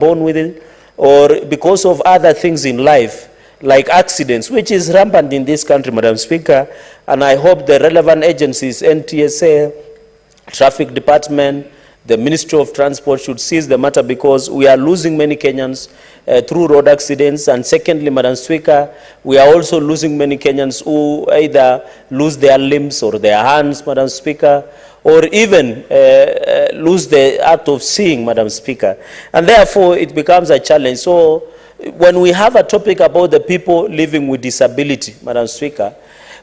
born with it, or because of other things in life, like accidents, which is rampant in this country, Madam Speaker. And I hope the relevant agencies, NTSA, Traffic Department, the Ministry of Transport should seize the matter, because we are losing many Kenyans through road accidents. And secondly, Madam Speaker, we are also losing many Kenyans who either lose their limbs or their hands, Madam Speaker, or even lose the act of seeing, Madam Speaker. And therefore, it becomes a challenge. So when we have a topic about the people living with disability, Madam Speaker,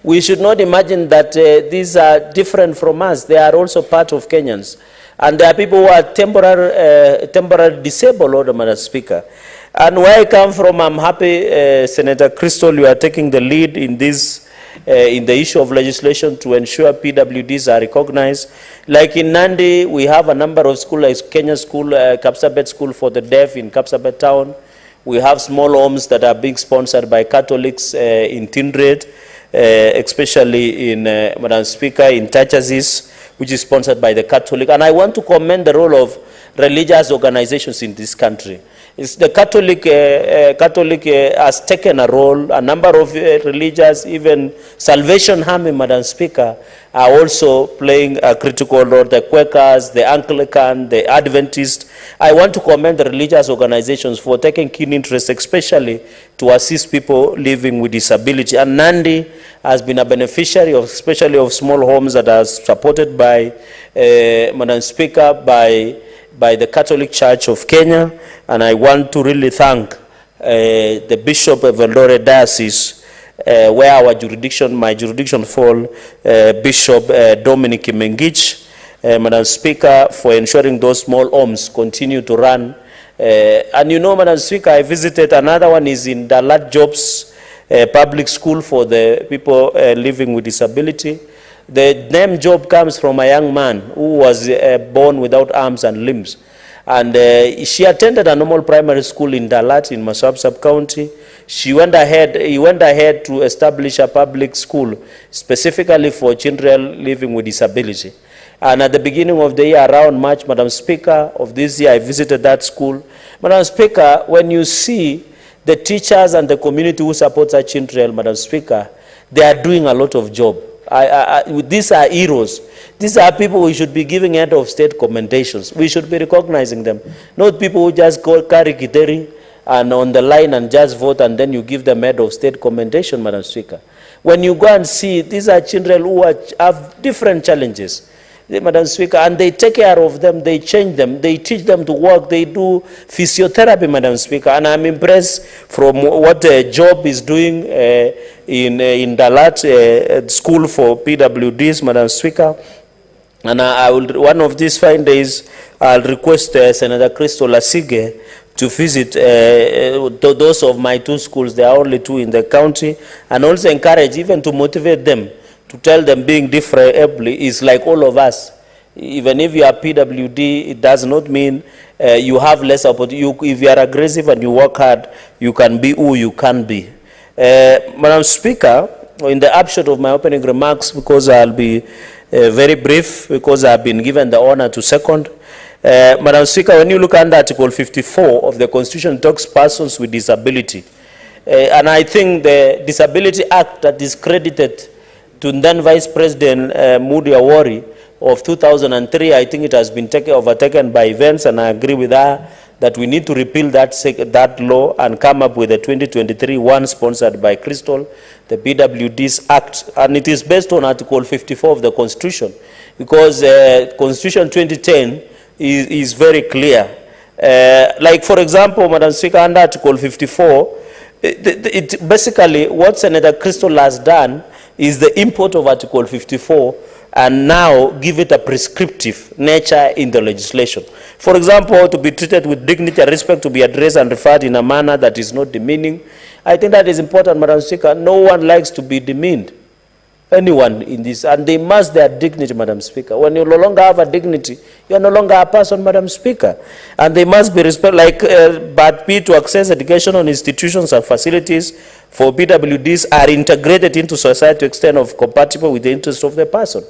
we should not imagine that these are different from us. They are also part of Kenyans. And there are people who are temporarily disabled, Madam Speaker. And where I come from, I'm happy, Senator Crystal, you are taking the lead in this, in the issue of legislation to ensure PWDs are recognized. Like in Nandi, we have a number of schools, like Kenya School, Kapsabet School for the Deaf in Kapsabet Town. We have small homes that are being sponsored by Catholics in Tindred, especially in, Madam Speaker, in Tachazis, which is sponsored by the Catholic. And I want to commend the role of religious organizations in this country. It's the Catholic has taken a role. A number of religious, even Salvation Army, Madam Speaker, are also playing a critical role. The Quakers, the Anglican, the Adventists. I want to commend the religious organizations for taking keen interest, especially to assist people living with disability. And Nandi has been a beneficiary of, especially of small homes that are supported by, Madam Speaker, by the Catholic Church of Kenya. And I want to really thank the Bishop of Eldoret Diocese, where our jurisdiction, my jurisdiction fall, Bishop Dominic Mengich, Madam Speaker, for ensuring those small homes continue to run. And you know, Madam Speaker, I visited, another one is in Dalat Jobs Public School for the people living with disability. The name Job comes from a young man who was born without arms and limbs. And she attended a normal primary school in Dalat in Masab sub-county. He went ahead to establish a public school specifically for children living with disability. And at the beginning of the year, around March, Madam Speaker, of this year, I visited that school. Madam Speaker, when you see the teachers and the community who supports our children, Madam Speaker, they are doing a lot of job. These are heroes. These are people we should be giving head of state commendations. We should be recognizing them. Not people who just carry kiteri and on the line and just vote and then you give them head of state commendation, Madam Speaker. When you go and see, these are children who have different challenges, Madam Speaker, and they take care of them, they change them, they teach them to work, they do physiotherapy, Madam Speaker. And I'm impressed from what Job is doing in Dalat School for PWDs, Madam Speaker. And I will, one of these fine days, I'll request Senator Crystal Asige to visit those of my two schools. There are only two in the county, and also encourage, even to motivate them, to tell them being different is like all of us. Even if you are PWD, it does not mean you have less opportunity. If you are aggressive and you work hard, you can be who you can be. Madam Speaker, in the upshot of my opening remarks, because I'll be very brief, because I've been given the honor to second. Madam Speaker, when you look under Article 54 of the Constitution, it talks persons with disability. And I think the Disability Act that is credited to then Vice President Moody Awori of 2003, I think it has been overtaken by events, and I agree with her that we need to repeal that law and come up with a 2023 one sponsored by Crystal, the PWDs Act. And it is based on Article 54 of the Constitution, because Constitution 2010 is very clear. Like, for example, Madam Speaker, under Article 54, basically what Senator Crystal has done is the import of Article 54 and now give it a prescriptive nature in the legislation. For example, to be treated with dignity and respect, to be addressed and referred in a manner that is not demeaning. I think that is important, Madam Speaker. No one likes to be demeaned. Anyone in this, and they must their dignity, Madam Speaker. When you no longer have a dignity, you are no longer a person, Madam Speaker. And they must be respected, like but be to access educational institutions and facilities for PWDs are integrated into society to extent of compatible with the interest of the person.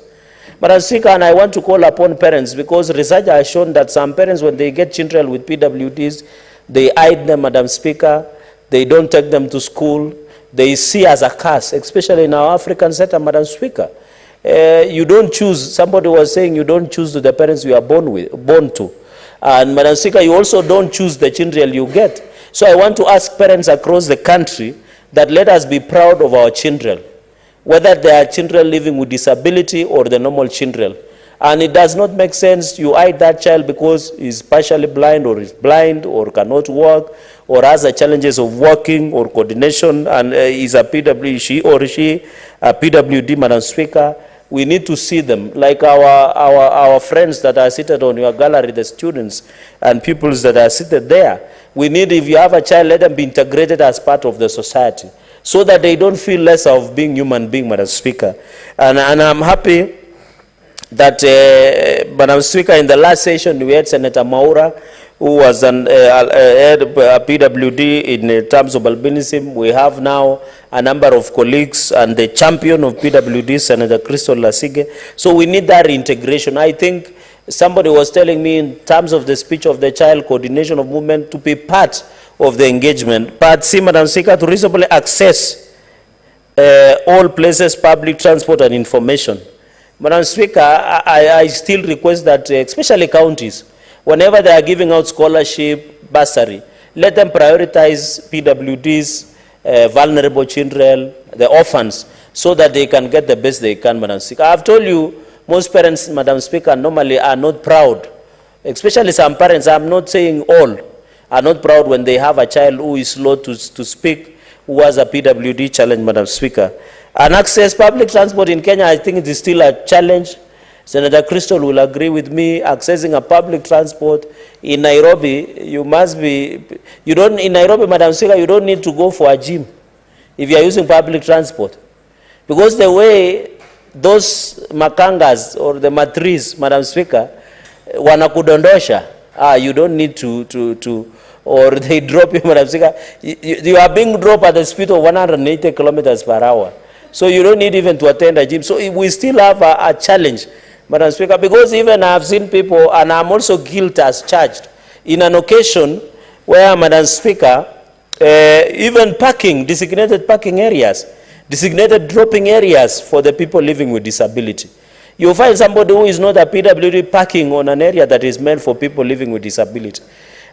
Madam Speaker, and I want to call upon parents, because research has shown that some parents, when they get children with PWDs, They hide them, Madam Speaker. They don't take them to school. They see as a curse, especially in our African setup, Madam Speaker. You don't choose, somebody was saying you don't choose the parents you are born to. And Madam Speaker, you also don't choose the children you get. So I want to ask parents across the country that let us be proud of our children, whether they are children living with disability or the normal children. And it does not make sense you hide that child because he's partially blind or is blind or cannot walk or has the challenges of walking or coordination and is a PWD, Madam Speaker. We need to see them, like our friends that are seated on your gallery, the students and pupils that are seated there. We need, if you have a child, let them be integrated as part of the society so that they don't feel less of being human being, Madam Speaker. And I'm happy that, Madam Speaker, in the last session we had Senator Manyora, who was a PWD in terms of albinism. We have now a number of colleagues and the champion of PWD, Senator Crystal Lasige. So we need that reintegration. I think somebody was telling me in terms of the speech of the child, coordination of movement to be part of the engagement. But see, Madam Speaker, to reasonably access all places, public transport and information. Madam Speaker, I still request that, especially counties, whenever they are giving out scholarship, bursary, let them prioritize PWDs, vulnerable children, the orphans, so that they can get the best they can, Madam Speaker. I have told you, most parents, Madam Speaker, normally are not proud, especially some parents, I'm not saying all, are not proud when they have a child who is slow to speak, who has a PWD challenge, Madam Speaker. And access public transport in Kenya, I think it is still a challenge. Senator Crystal will agree with me, accessing a public transport in Nairobi, you must be, in Nairobi, Madam Speaker, you don't need to go for a gym if you are using public transport. Because the way those makangas or the matris, Madam Speaker, wanakudondosha, you don't need to, or they drop you, Madam Speaker. You are being dropped at the speed of 180 kilometers per hour. So you don't need even to attend a gym. So we still have a challenge, Madam Speaker, because even I have seen people, and I'm also guilty as charged, in an occasion where, Madam Speaker, even parking, designated parking areas, designated dropping areas for the people living with disability. You'll find somebody who is not a PWD parking on an area that is meant for people living with disability.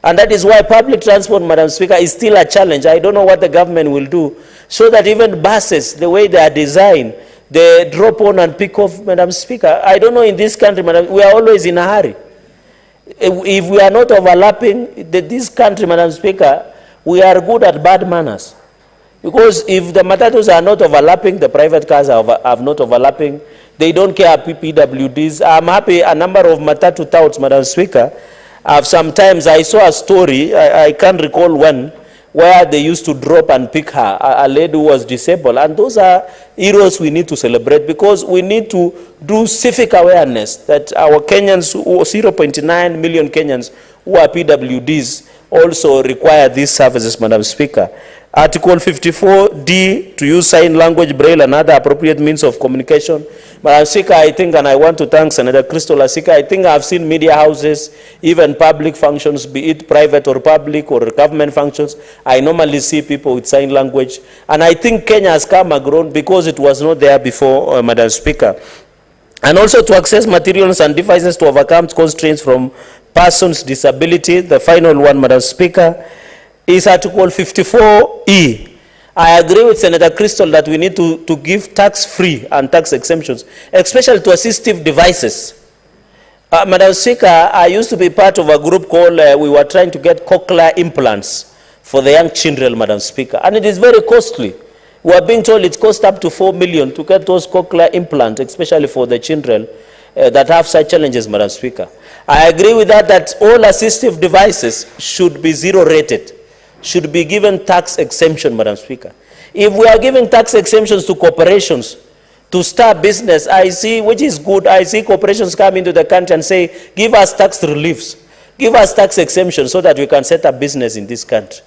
And that is why public transport, Madam Speaker, is still a challenge. I don't know what the government will do, so that even buses, the way they are designed, they drop on and pick off, Madam Speaker. I don't know in this country, Madam, we are always in a hurry. If we are not overlapping, this country, Madam Speaker, we are good at bad manners. Because if the matatus are not overlapping, the private cars are not overlapping, they don't care PWDs. I'm happy a number of matatu touts, Madam Speaker, sometimes I saw a story, I can't recall when, where they used to drop and pick her, a lady who was disabled. And those are heroes we need to celebrate, because we need to do civic awareness that our Kenyans, 0.9 million Kenyans who are PWDs, also require these services, Madam Speaker. Article 54D, to use sign language, braille, and other appropriate means of communication. Madam Speaker, I think, and I want to thank Senator Crystal Lasika, I think I've seen media houses, even public functions, be it private or public or government functions, I normally see people with sign language. And I think Kenya has come and grown because it was not there before, Madam Speaker. And also to access materials and devices to overcome constraints from persons' disability. The final one, Madam Speaker, is Article 54E. I agree with Senator Crystal that we need to give tax-free and tax exemptions, especially to assistive devices. Madam Speaker, I used to be part of a group called, we were trying to get cochlear implants for the young children, Madam Speaker, and it is very costly. We are being told it costs up to 4 million to get those cochlear implants, especially for the children that have such challenges, Madam Speaker. I agree with that all assistive devices should be zero-rated, should be given tax exemption, Madam Speaker. If we are giving tax exemptions to corporations to start business, I see, which is good, I see corporations come into the country and say, give us tax reliefs, give us tax exemptions so that we can set up business in this country.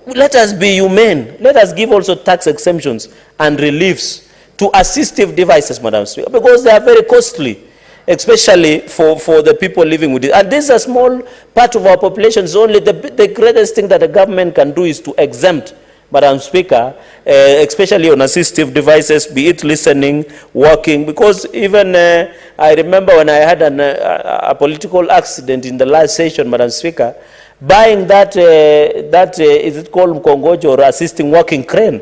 Let us be humane. Let us give also tax exemptions and reliefs to assistive devices, Madam Speaker, because they are very costly. especially for the people living with it. And this is a small part of our population. It's only the greatest thing that the government can do is to exempt, Madam Speaker, especially on assistive devices, be it listening, walking, because even I remember when I had a political accident in the last session, Madam Speaker, buying that, is it called mkongojo or assisting walking crane,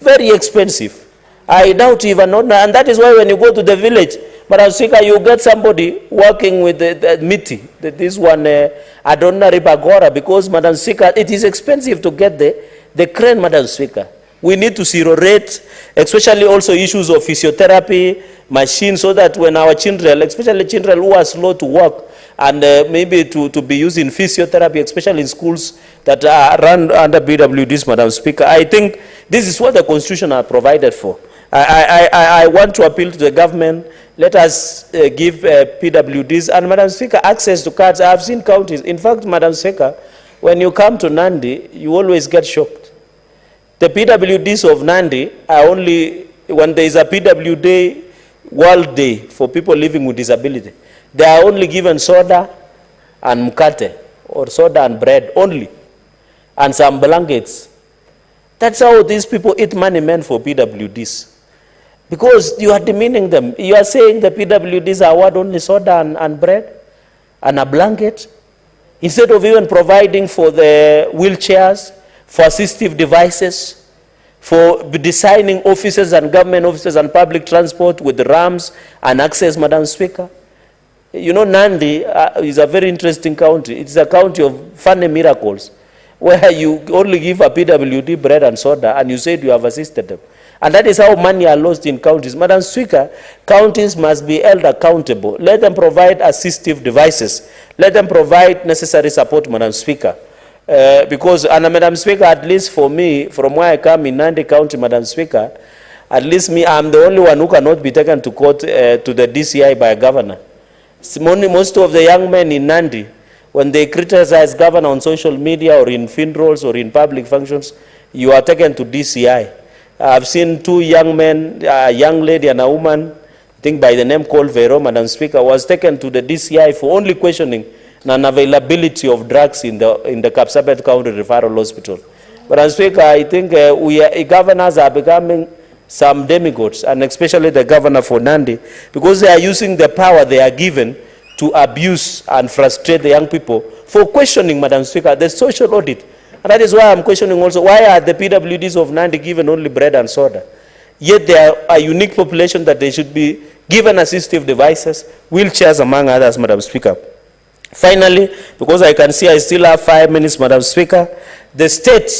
very expensive. I doubt even not, and that is why when you go to the village, Madam Speaker, you get somebody working with the miti, this one, Adonna Ribagora, because, Madam Speaker, it is expensive to get the crane, Madam Speaker. We need to zero rate, especially also issues of physiotherapy, machines, so that when our children, especially children who are slow to walk, and maybe to be using physiotherapy, especially in schools that are run under PWDs, Madam Speaker, I think this is what the Constitution are provided for. I want to appeal to the government. Let us give PWDs and, Madam Speaker, access to cards. I have seen counties. In fact, Madam Speaker, when you come to Nandi, you always get shocked. The PWDs of Nandi are only, when there is a PWD World Day for people living with disability, they are only given soda and mkate, or soda and bread only, and some blankets. That's how these people eat money meant for PWDs. Because you are demeaning them. You are saying the PWDs are what, only soda and bread and a blanket, instead of even providing for the wheelchairs, for assistive devices, for designing offices and government offices and public transport with ramps and access, Madam Speaker. You know, Nandi is a very interesting county. It's a county of funny miracles, where you only give a PWD bread and soda, and you said you have assisted them. And that is how money are lost in counties. Madam Speaker, counties must be held accountable. Let them provide assistive devices. Let them provide necessary support, Madam Speaker. Because, and Madam Speaker, at least for me, from where I come in Nandi County, Madam Speaker, at least me, I'm the only one who cannot be taken to court to the DCI by a governor. Most of the young men in Nandi, when they criticize governor on social media or in funerals or in public functions, you are taken to DCI. I've seen two young men, a young lady and a woman, I think by the name called Vero, Madam Speaker, was taken to the DCI for only questioning non-availability of drugs in the Kapsabet County Referral Hospital. Madam Speaker, I think governors are becoming some demigods, and especially the governor for Nandi, because they are using the power they are given to abuse and frustrate the young people for questioning, Madam Speaker, the social audit. And that is why I'm questioning also, why are the PWDs of Nandi given only bread and soda? Yet they are a unique population that they should be given assistive devices, wheelchairs, among others, Madam Speaker. Finally, because I can see I still have 5 minutes, Madam Speaker, the state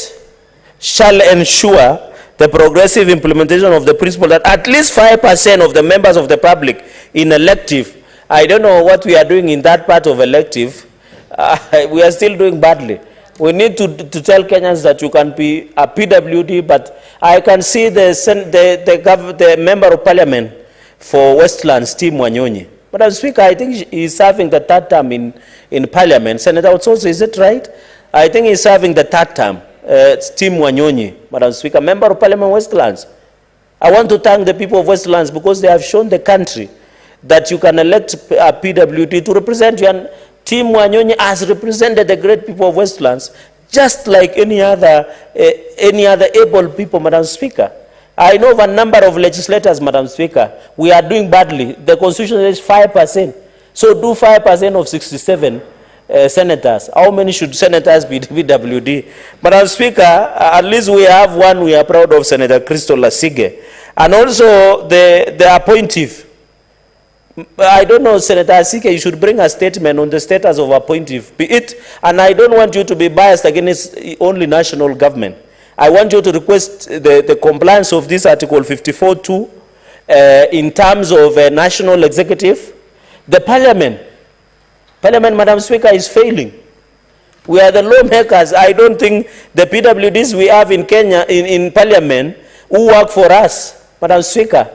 shall ensure the progressive implementation of the principle that at least 5% of the members of the public in elective, I don't know what we are doing in that part of elective, we are still doing badly. We need to tell Kenyans that you can be a PWD, but I can see the member of parliament for Westlands, Tim Wanyonyi. Madam Speaker, I think he is serving the 3rd term in parliament. Senator Otsoso, is it right? I think he is serving the 3rd term. Tim Wanyonyi, Madam Speaker, member of parliament Westlands. I want to thank the people of Westlands because they have shown the country that you can elect a PWD to represent you. And Tim Wanyonyi has represented the great people of Westlands just like any other able people, Madam Speaker. I know of a number of legislators, Madam Speaker. We are doing badly. The Constitution is 5%. So do 5% of 67 senators. How many should senators be PWD? Madam Speaker, at least we have one we are proud of, Senator Crystal Lasige. And also the appointive. I don't know, Senator Asike, you should bring a statement on the status of appointive. Be it, and I don't want you to be biased against only national government. I want you to request the compliance of this Article 54(2) in terms of national executive. The parliament, Madam Speaker, is failing. We are the lawmakers. I don't think the PWDs we have in Kenya, in parliament, who work for us, Madam Speaker.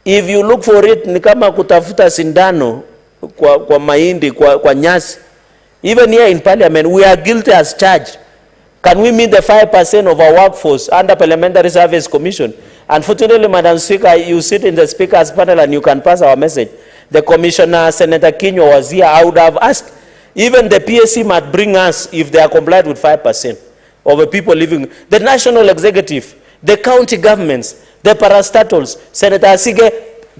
If you look for it, ni kama kutafuta sindano kwa mahindi, kwa nyasi. Even here in parliament, we are guilty as charged. Can we meet the 5% of our workforce under Parliamentary Service Commission? Unfortunately, Madam Speaker, you sit in the Speaker's panel and you can pass our message. the commissioner, Senator Kinywa was here, I would have asked, even the PSC might bring us if they are complied with 5% of the people living, the national executive, the county governments, the parastatals, Senator Asige,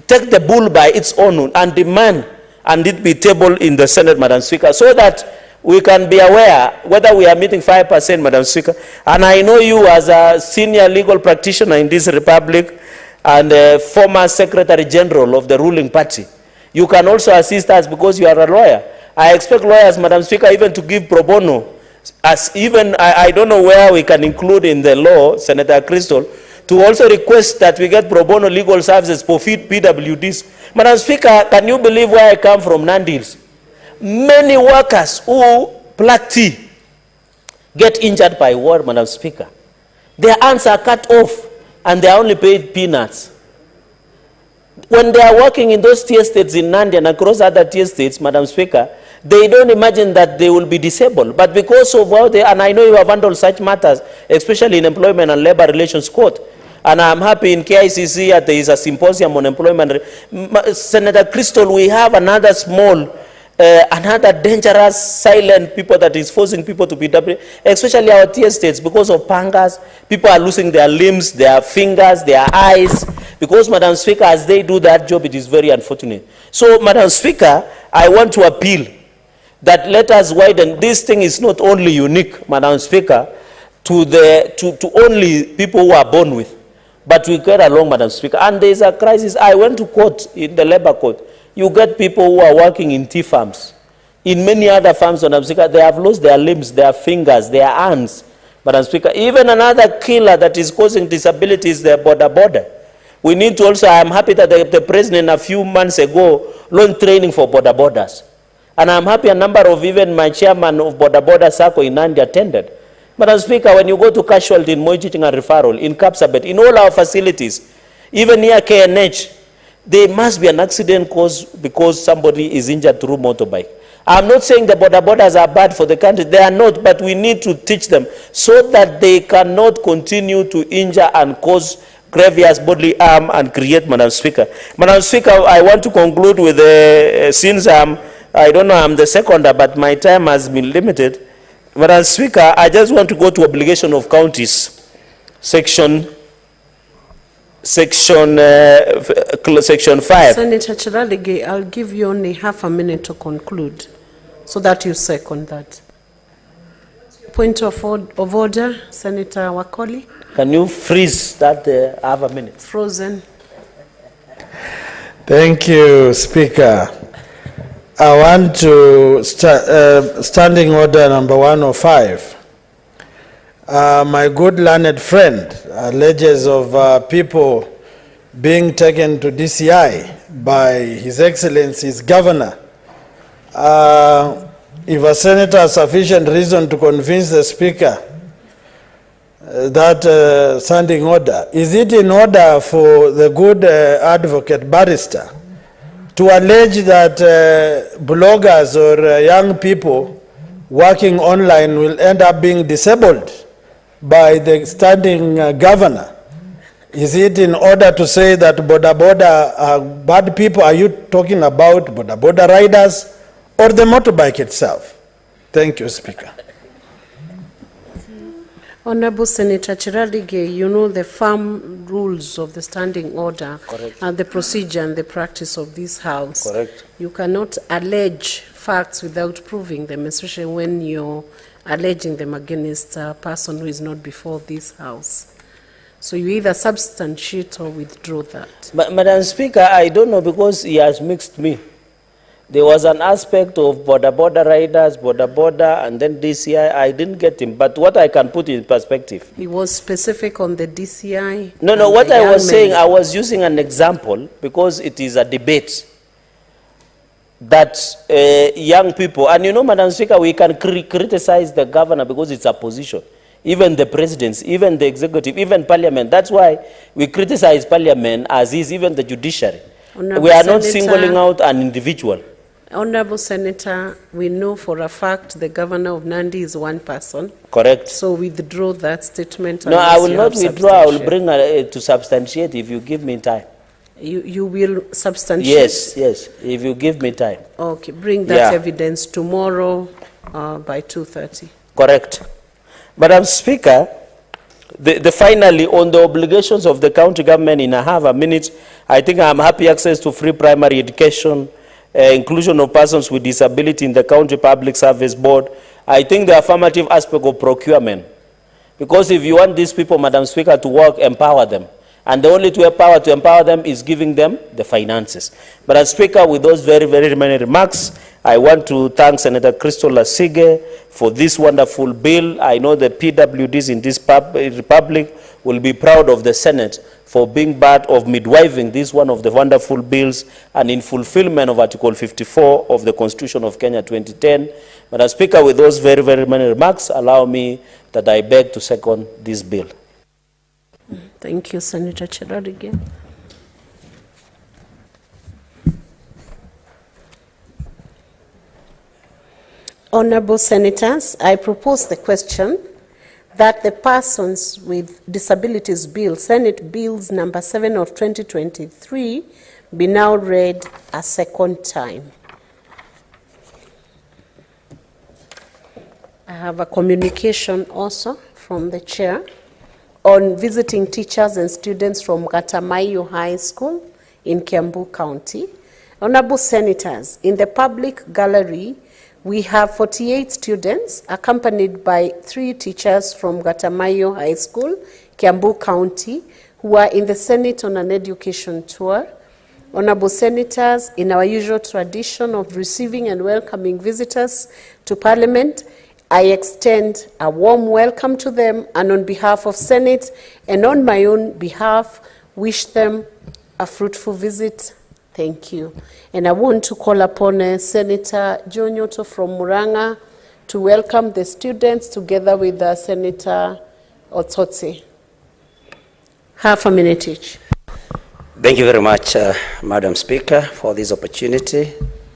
take the bull by its own and demand and it be tabled in the Senate, Madam Speaker, so that we can be aware whether we are meeting 5%, Madam Speaker. And I know you as a senior legal practitioner in this republic and former Secretary General of the ruling party. You can also assist us because you are a lawyer. I expect lawyers, Madam Speaker, even to give pro bono. As even, I don't know where we can include in the law, Senator Crystal, to also request that we get pro bono legal services for PWDs. Madam Speaker, can you believe where I come from, Nandils? Many workers who pluck tea get injured by war, Madam Speaker. Their hands are cut off and they are only paid peanuts. When they are working in those tea estates in Nandi and across other tea estates, Madam Speaker, they don't imagine that they will be disabled. But because of how they, and I know you have handled such matters, especially in Employment and Labor Relations Court, and I'm happy in KICC that there is a symposium on employment. Senator Crystal, we have another small, another dangerous, silent people that is forcing people to be, especially our tea estates, because of pangas. People are losing their limbs, their fingers, their eyes, because, Madam Speaker, as they do that job, it is very unfortunate. So, Madam Speaker, I want to appeal that let us widen. This thing is not only unique, Madam Speaker, to only people who are born with, but we get along, Madam Speaker. And there is a crisis. I went to court, in the labor court. You get people who are working in tea farms. In many other farms, Madam Speaker, they have lost their limbs, their fingers, their hands, Madam Speaker. Even another killer that is causing disability is the border. We need to also, I am happy that the President a few months ago launched training for borders. And I'm happy a number of even my chairman of border circle in Nandi attended. Madam Speaker, when you go to casualty in Moichiting and referral, in Kapsabet, in all our facilities, even near KNH, there must be an accident caused because somebody is injured through motorbike. I'm not saying the borders are bad for the country. They are not, but we need to teach them so that they cannot continue to injure and cause grievous bodily harm and create, Madam Speaker. Madam Speaker, I want to conclude with, since I don't know, I'm the seconder, but my time has been limited. Madam Speaker, I just want to go to obligation of counties, section 5. Senator Chiralige, I'll give you only half a minute to conclude so that you second that. Point of order, Senator Wakoli. Can you freeze that half a minute? Frozen. Thank you, Speaker. I want to standing order number 105. My good learned friend alleges of people being taken to DCI by His Excellency's governor. If a senator has sufficient reason to convince the Speaker that standing order, is it in order for the good advocate barrister to allege that bloggers or young people working online will end up being disabled by the standing governor? Is it in order to say that border are bad people? Are you talking about border riders or the motorbike itself? Thank you, Speaker. Honorable Senator Chiralige, you know the firm rules of the standing order. Correct. And the procedure and the practice of this House. Correct. You cannot allege facts without proving them, especially when you're alleging them against a person who is not before this House. So you either substantiate or withdraw that. Madam Speaker, I don't know because he has mixed me. There was an aspect of border riders, and then DCI. I didn't get him. But what I can put in perspective. He was specific on the DCI. No, what I was saying, I was using an example because it is a debate that young people, and you know, Madam Speaker, we can criticize the governor because it's a position. Even the presidents, even the executive, even parliament. That's why we criticize parliament as is even the judiciary. Honorable We are Senator, not singling out an individual. Honorable Senator, we know for a fact the governor of Nandi is one person. Correct. So withdraw that statement. No, I will not withdraw. I will bring to substantiate if you give me time. You will substantiate? Yes, yes, if you give me time. Okay, bring that Yeah. evidence tomorrow by 2:30. Correct. Madam Speaker, the finally, on the obligations of the county government, in a half a minute, I think I'm happy access to free primary education, inclusion of persons with disability in the county public service board. I think the affirmative aspect of procurement. Because if you want these people, Madam Speaker, to work, empower them. And the only to empower them is giving them the finances. Madam Speaker, with those very, very many remarks, I want to thank Senator Crystal Lasige for this wonderful bill. I know the PWDs in this republic will be proud of the Senate for being part of midwifing this one of the wonderful bills and in fulfillment of Article 54 of the Constitution of Kenya 2010. Madam Speaker, with those very, very many remarks, allow me that I beg to second this bill. Thank you, Senator Cherargei. Honorable Senators, I propose the question that the Persons with Disabilities Bill, Senate Bills number 7 of 2023, be now read a second time. I have a communication also from the Chair on visiting teachers and students from Gatamayo High School in Kiambu County. Honorable Senators, in the public gallery, we have 48 students accompanied by 3 teachers from Gatamayo High School, Kiambu County, who are in the Senate on an education tour. Honorable Senators, in our usual tradition of receiving and welcoming visitors to Parliament, I extend a warm welcome to them, and on behalf of Senate and on my own behalf, wish them a fruitful visit. Thank you. And I want to call upon Senator John Nyoto from Muranga to welcome the students together with Senator Otsotsi. Half a minute each. Thank you very much, Madam Speaker, for this opportunity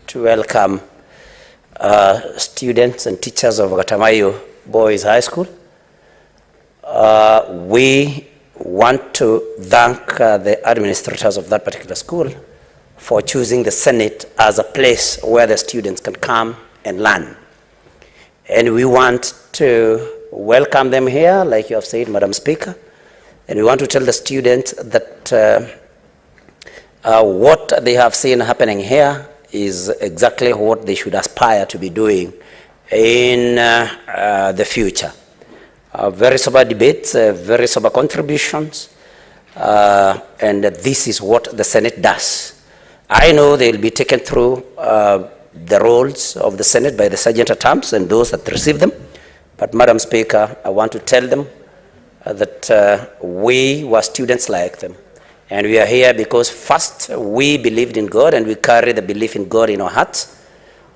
to welcome students and teachers of Gatamayo Boys High School. We want to thank the administrators of that particular school for choosing the Senate as a place where the students can come and learn. And we want to welcome them here, like you have said, Madam Speaker. And we want to tell the students that what they have seen happening here is exactly what they should aspire to be doing in the future. Very sober debates, very sober contributions, and this is what the Senate does. I know they will be taken through the roles of the Senate by the sergeant-at-arms and those that receive them. But Madam Speaker, I want to tell them that we were students like them. And we are here because first, we believed in God and we carry the belief in God in our hearts.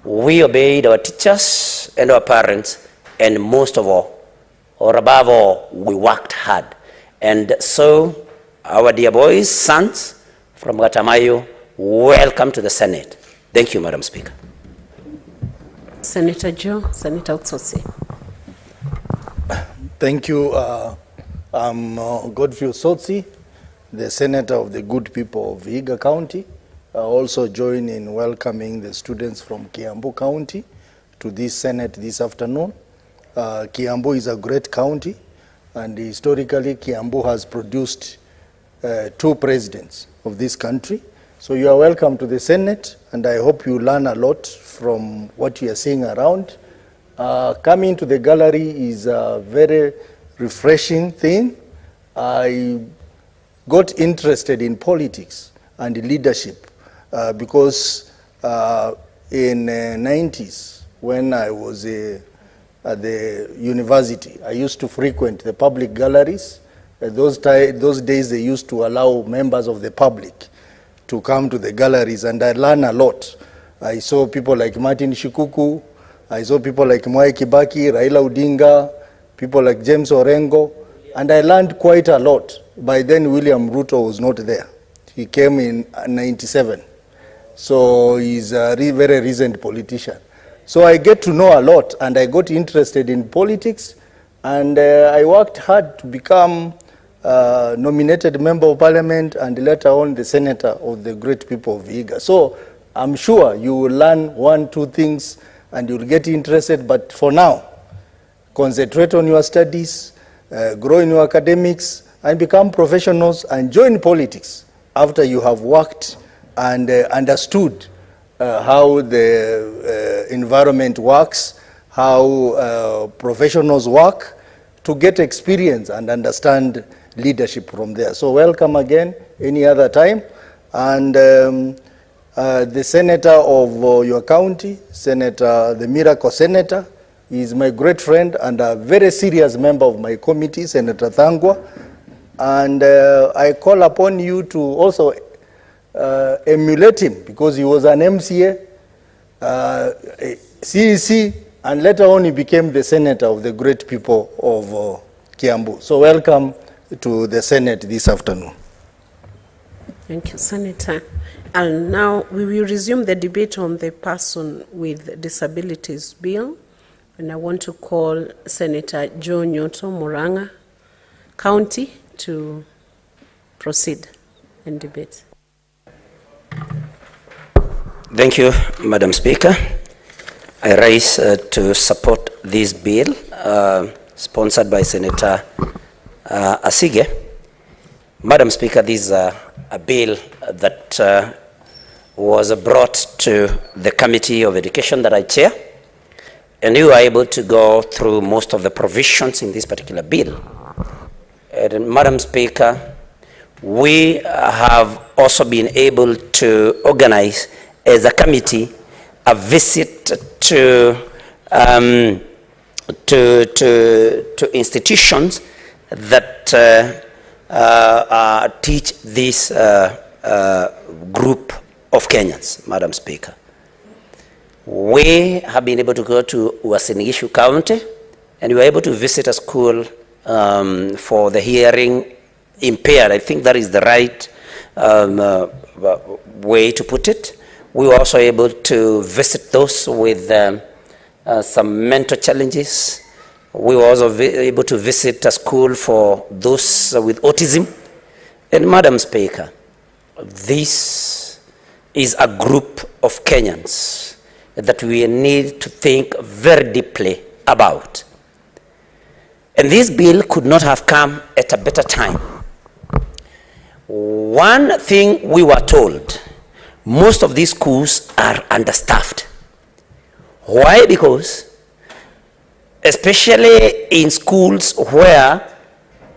We obeyed our teachers and our parents, and most of all, or above all, we worked hard. And so, our dear boys, sons from Gatamayo, welcome to the Senate. Thank you, Madam Speaker. Senator Joe, Senator Otsotsi. Thank you. I'm Godfrey Otsotsi, the Senator of the good people of Vihiga County. I also join in welcoming the students from Kiambu County to this Senate this afternoon. Kiambu is a great county, and historically Kiambu has produced 2 presidents of this country. So you are welcome to the Senate, and I hope you learn a lot from what you are seeing around. Coming to the gallery is a very refreshing thing. I got interested in politics and leadership because in the 90s, when I was at the university, I used to frequent the public galleries. Those days they used to allow members of the public to come to the galleries, and I learned a lot. I saw people like Martin Shikuku, I saw people like Mwai Kibaki, Raila Odinga, people like James Orengo, and I learned quite a lot. By then, William RUTO was not there. He came in 97. So he's a very recent politician. So I get to know a lot, and I got interested in politics, and I worked hard to become nominated member of parliament, and later on the senator of the great people of Vihiga. So I'm sure you will learn 1, 2 things and you'll get interested, but for now, concentrate on your studies, grow in your academics, and become professionals and join politics after you have worked and understood how the environment works, how professionals work, to get experience and understand leadership from there. So welcome again any other time. And the senator of your county, Senator, the Miracle Senator, is my great friend and a very serious member of my committee, Senator Thangwa. And I call upon you to also emulate him, because he was an MCA, CEC, and later on he became the senator of the great people of Kiambu. So welcome to the Senate this afternoon. Thank you, Senator. And now we will resume the debate on the Person with Disabilities Bill. And I want to call Senator Joe Nyoto Muranga County to proceed and debate. Thank you, Madam Speaker. I rise to support this bill sponsored by Senator Asige. Madam Speaker, this is a bill that was brought to the Committee of Education that I chair, and we were able to go through most of the provisions in this particular bill. And Madam Speaker, we have also been able to organize as a committee a visit to institutions that teach this group of Kenyans, Madam Speaker. We have been able to go to Uasin Gishu County, and we were able to visit a school for the hearing impaired. I think that is the right way to put it. We were also able to visit those with some mental challenges. We were also able to visit a school for those with autism. And Madam Speaker, this is a group of Kenyans that we need to think very deeply about. And this bill could not have come at a better time. One thing we were told, most of these schools are understaffed. Why? Because especially in schools where,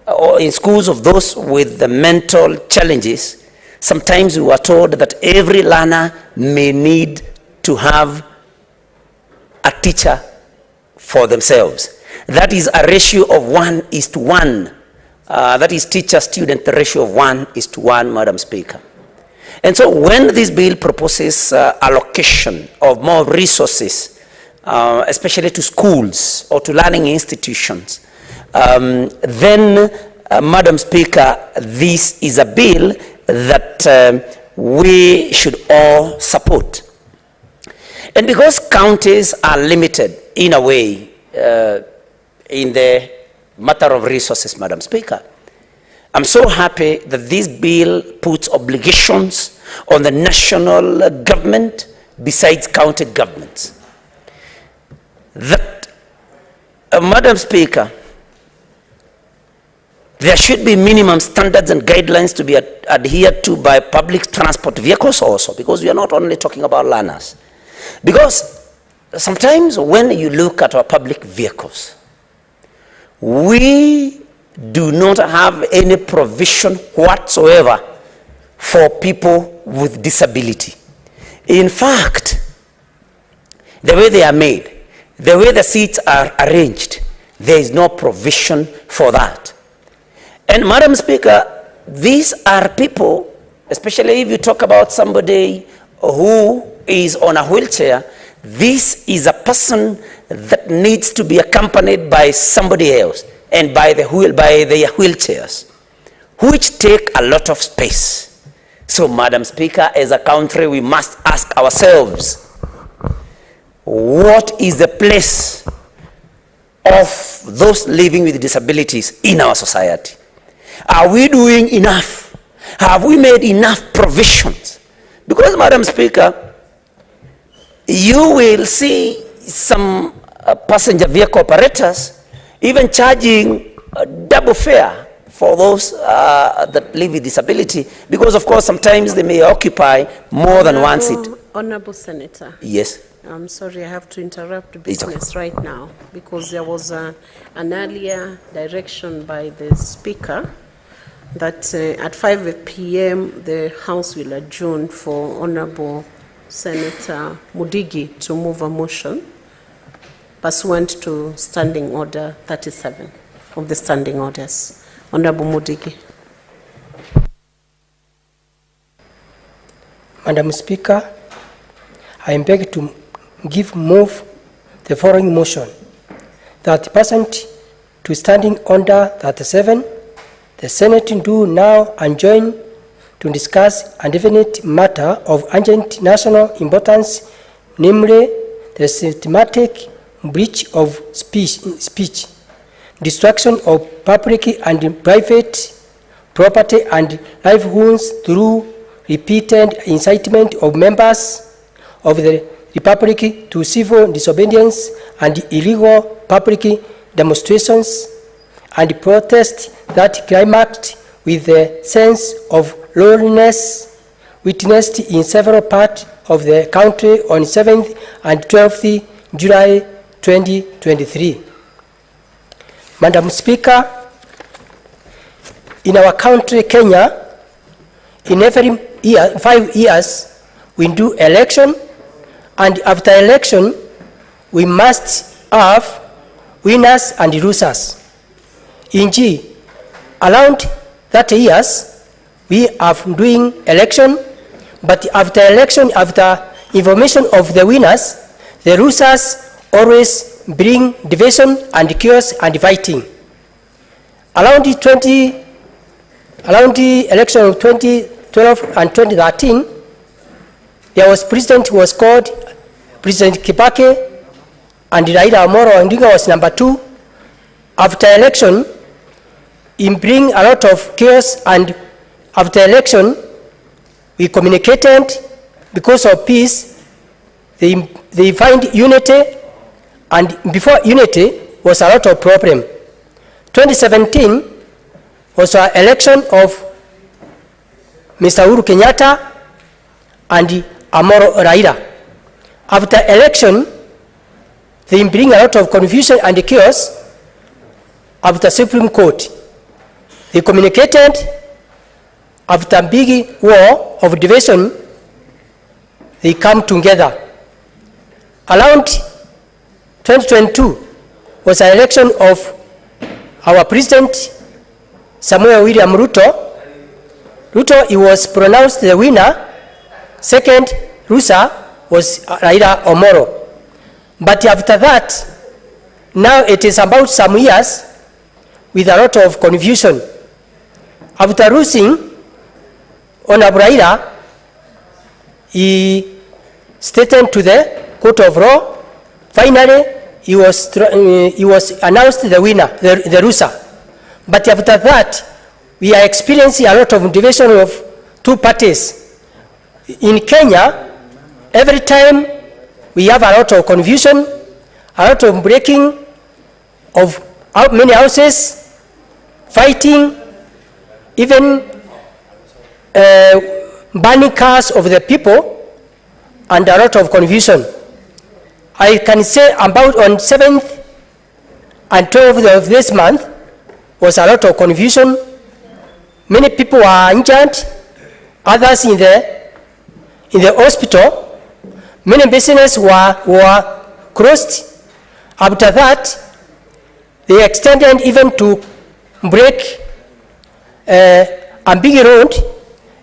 or in schools of those with the mental challenges, sometimes we were told that every learner may need to have a teacher for themselves. That is a ratio of 1:1. That is teacher-student ratio of 1:1, Madam Speaker. And so when this bill proposes allocation of more resources, especially to schools or to learning institutions, then, Madam Speaker, this is a bill that we should all support. And because counties are limited in a way in the matter of resources, Madam Speaker, I'm so happy that this bill puts obligations on the national government besides county governments. That, Madam Speaker, there should be minimum standards and guidelines to be adhered to by public transport vehicles also, because we are not only talking about learners. Because sometimes when you look at our public vehicles, we do not have any provision whatsoever for people with disability. In fact, the way they are made, the way the seats are arranged, there is no provision for that. And Madam Speaker, these are people, especially if you talk about somebody who is on a wheelchair, this is a person that needs to be accompanied by somebody else and by their wheelchairs, which take a lot of space. So, Madam Speaker, as a country, we must ask ourselves, what is the place of those living with disabilities in our society? Are we doing enough? Have we made enough provisions? Because, Madam Speaker, you will see some passenger vehicle operators even charging double fare for those that live with disability, because of course sometimes they may occupy more than one seat. Honorable Senator. Yes. I'm sorry, I have to interrupt business right now because there was an earlier direction by the Speaker that at 5 p.m. the House will adjourn for Honorable Senator Mudigi to move a motion pursuant to Standing Order 37 of the Standing Orders. Honorable Mudigi. Madam Speaker, I am begged to move the following motion that pursuant to Standing Order 37, the Senate do now adjourn to discuss a definite matter of urgent national importance, namely the systematic breach of speech, destruction of public and private property and livelihoods through repeated incitement of members of the Republic to civil disobedience and illegal public demonstrations and protests that climaxed with the sense of lawlessness witnessed in several parts of the country on 7th and 12th July 2023. Madam Speaker, in our country, Kenya, in every year, 5 years, we do election, and after election, we must have winners and losers. In G, around 30 years, we are doing election, but after election, after information of the winners, the losers always bring division and chaos and fighting. Around the election of 2012 and 2013, there was president who was called President Kibaki, and Raila and odinga was number 2. After election, he bring a lot of chaos, and after election, we communicated because of peace. They find unity, and before unity was a lot of problem. 2017 was an election of Mr. Uhuru Kenyatta and Raila. After election, they bring a lot of confusion and chaos. After Supreme Court, they communicated. After big war of division, they come together. Around 2022 was an election of our President Samuel William Ruto. Ruto, he was pronounced the winner. Second loser was Raila Omoro. But after that, now it is about some years with a lot of confusion. After losing, Honorable Raila, he stated to the court of law. Finally, he was announced the winner, the loser. But after that, we are experiencing a lot of division of two parties. In Kenya, every time we have a lot of confusion, a lot of breaking of many houses, fighting, even burning cars of the people, and a lot of confusion. I can say about on 7th and 12th of this month was a lot of confusion. Many people were injured, others in the hospital. Many businesses were closed. After that, they extended even to break a big road,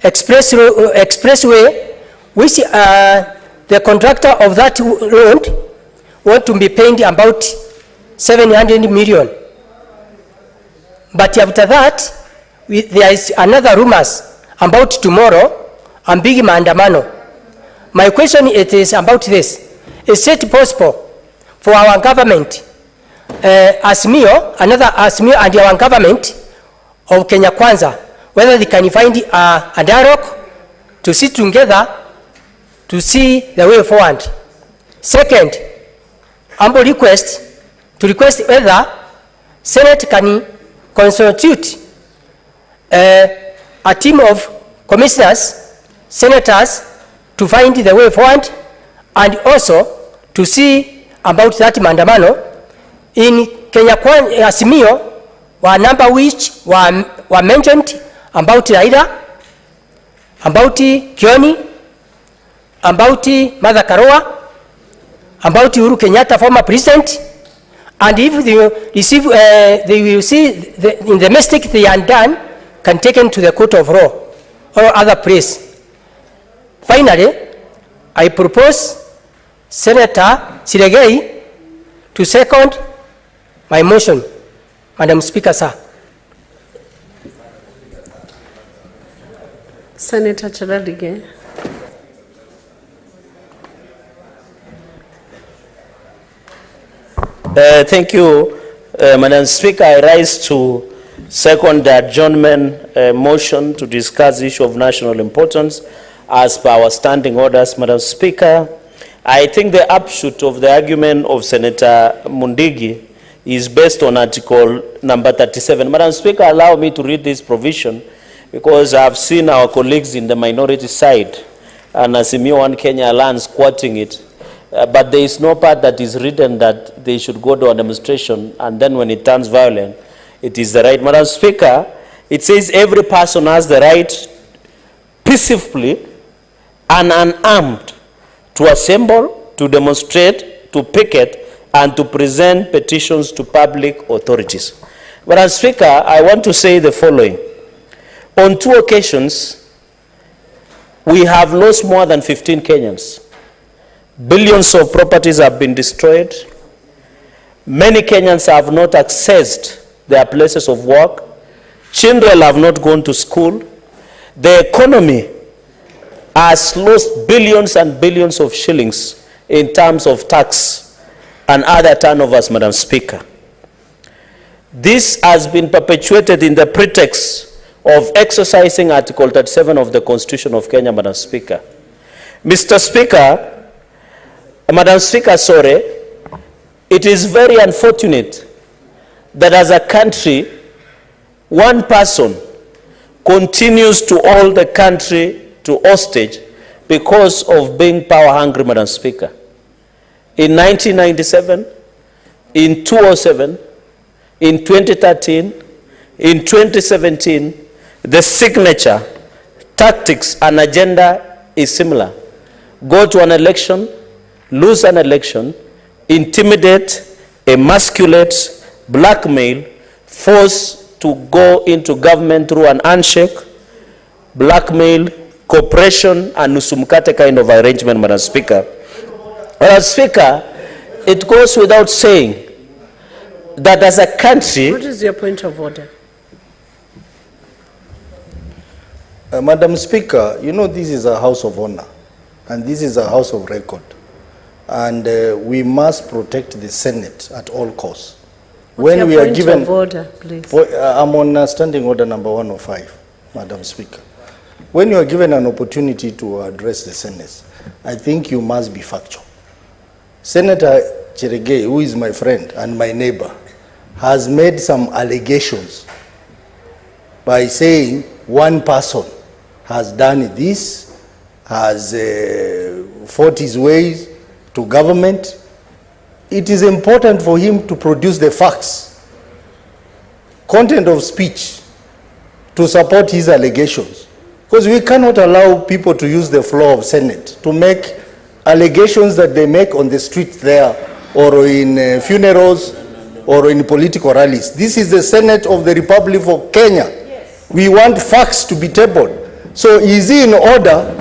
expressway, which the contractor of that road want to be paid about 700 million. But after that, there is another rumors about tomorrow and big Maandamano. My question is about this. Is it possible for our government, ASMIO, another ASMIO and our government, of Kenya Kwanza, whether they can find a dialogue to sit together to see the way forward. Second, humble request to request whether Senate can constitute a team of commissioners, senators, to find the way forward, and also to see about that Maandamano in Kenya Kwanza Azimio, were number which were mentioned about Raila, about Kioni, about Mother Karua, about Uhuru Kenyatta, former president, and if they receive, they will see in the mistake they are done, can taken to the court of law or other place. Finally, I propose Senator Siregei to second my motion. Madam Speaker, sir. Senator Chaladige. Thank you, Madam Speaker. I rise to second the adjournment motion to discuss the issue of national importance as per our standing orders. Madam Speaker, I think the upshot of the argument of Senator Mundigi is based on article number 37. Madam Speaker, allow me to read this provision because I have seen our colleagues in the minority side and Azimio One Kenya Alliance quoting it. But there is no part that is written that they should go to a demonstration and then when it turns violent, it is the right. Madam Speaker, it says every person has the right peacefully and unarmed to assemble, to demonstrate, to picket, and to present petitions to public authorities. Madam Speaker, I want to say the following. On 2 occasions, we have lost more than 15 Kenyans. Billions of properties have been destroyed. Many Kenyans have not accessed their places of work. Children have not gone to school. The economy has lost billions and billions of shillings in terms of tax and other turnovers, Madam Speaker. This has been perpetuated in the pretext of exercising Article 37 of the Constitution of Kenya, Madam Speaker. Mr. Speaker, Madam Speaker, sorry, it is very unfortunate that as a country, one person continues to hold the country to hostage because of being power hungry, Madam Speaker. In 1997, in 2007, in 2013, in 2017, the signature, tactics, and agenda is similar. Go to an election, lose an election, intimidate, emasculate, blackmail, force to go into government through an handshake, blackmail, cooperation, and nusumkate kind of arrangement, Madam Speaker. Madam Speaker, it goes without saying that as a country... What is your point of order? Madam Speaker, you know this is a house of honor and this is a house of record. And we must protect the Senate at all costs. What's your point of order, please? I'm on standing order number 105, Madam Speaker. When you are given an opportunity to address the Senate, I think you must be factual. Senator Cherigei, who is my friend and my neighbor, has made some allegations by saying one person has done this, has fought his ways to government. It is important for him to produce the facts, content of speech, to support his allegations. Because we cannot allow people to use the floor of Senate to make allegations that they make on the street there or in funerals or in political rallies. This is the Senate of the Republic of Kenya. Yes. We want facts to be tabled. So is he in order,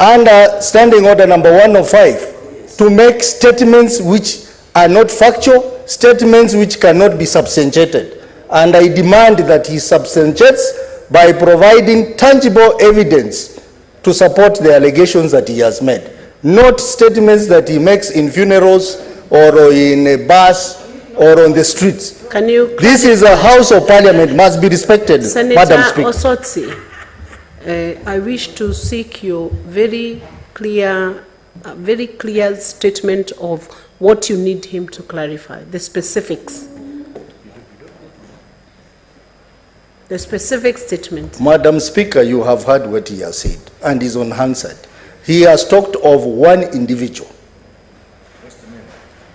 under standing order number 105, to make statements which are not factual, statements which cannot be substantiated? And I demand that he substantiates by providing tangible evidence to support the allegations that he has made, not statements that he makes in funerals or in a bus or on the streets. Can you? This is a House of Parliament, must be respected, Madam Speaker. Senator Osotsi, I wish to seek your very clear statement of what you need him to clarify, the specifics. The specific statement. Madam Speaker, you have heard what he has said and is unanswered. He has talked of one individual.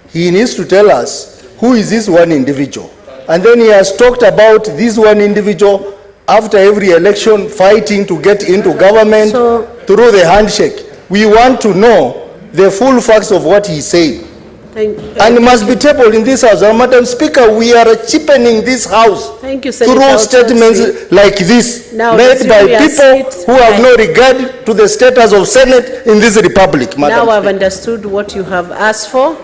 He needs to tell us who is this one individual. And then he has talked about this one individual after every election fighting to get into government through the handshake. We want to know the full facts of what he said. And it must be tabled in this House. And Madam Speaker, we are cheapening this House through statements like this, made by people who have no regard to the status of Senate in this republic. Madam Now I've understood what you have asked for.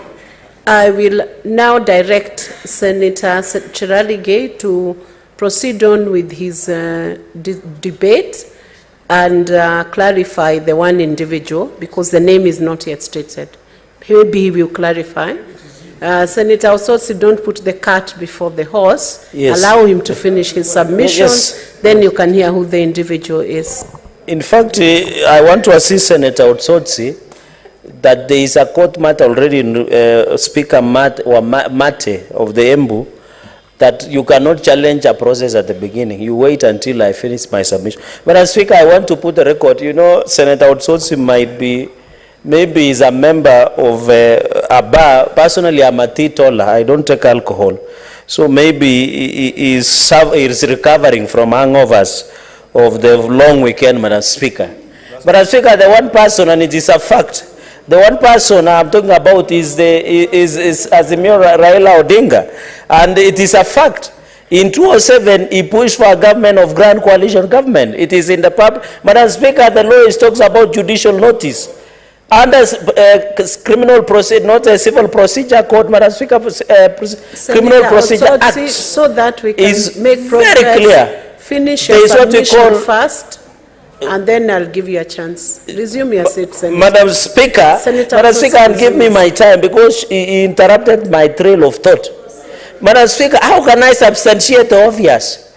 I will now direct Senator Chiralige to proceed on with his debate and clarify the one individual, because the name is not yet stated. Maybe he will clarify. Senator Osotsi, don't put the cart before the horse. Yes. Allow him to finish his submission. Yes. Then you can hear who the individual is. In fact, I want to assist Senator Osotsi that there is a court matter already in Speaker Mate of the Embu, that you cannot challenge a process at the beginning. You wait until I finish my submission. But as Speaker, I want to put the record. You know, Senator Osotsi might be, maybe he's a member of a bar. Personally, I'm a teetotaler. I don't take alcohol. So maybe he is recovering from hangovers of the long weekend, Madam Speaker. But as Speaker, the one person, and it is a fact, the one person I'm talking about is Azimio Raila Odinga. And it is a fact. In 2007, he pushed for a government of grand coalition government. It is in the public. Madam Speaker, the law talks about judicial notice. Under criminal procedure, not a civil procedure code, Madam Speaker, criminal procedure act, so that we can is make progress. Very clear. Finish your submission first, and then I'll give you a chance. Resume your seat, Senator. Madam Speaker, and give me my time, because he interrupted my trail of thought. Madam Speaker, how can I substantiate the obvious?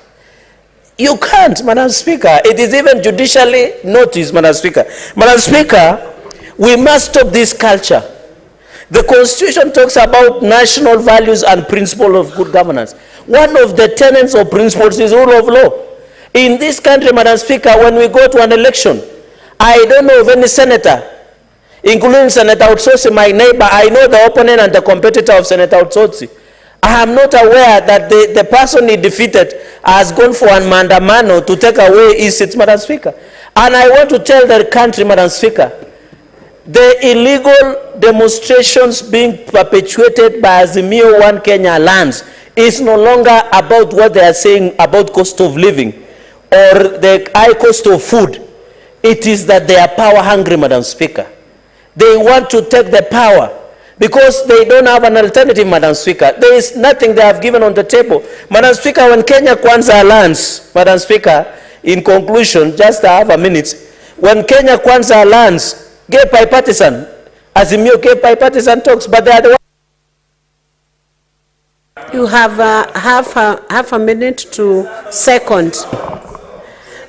You can't, Madam Speaker. It is even judicially noticed, Madam Speaker. Madam Speaker, we must stop this culture. The Constitution talks about national values and principles of good governance. One of the tenets or principles is rule of law. In this country, Madam Speaker, when we go to an election, I don't know of any senator, including Senator Osotsi, my neighbor. I know the opponent and the competitor of Senator Osotsi. I am not aware that the person he defeated has gone for a Maandamano to take away his seat, Madam Speaker. And I want to tell the country, Madam Speaker, the illegal demonstrations being perpetuated by Azimio One Kenya lands is no longer about what they are saying about cost of living or the high cost of food. It is that they are power hungry, Madam Speaker. They want to take the power because they don't have an alternative, Madam Speaker. There is nothing they have given on the table. Madam Speaker, when Kenya Kwanza lands, Madam Speaker, in conclusion, just have a minute, when Kenya Kwanza lands, gay bipartisan, Azimio gay bipartisan talks, but they are the ones. You have half a minute to second.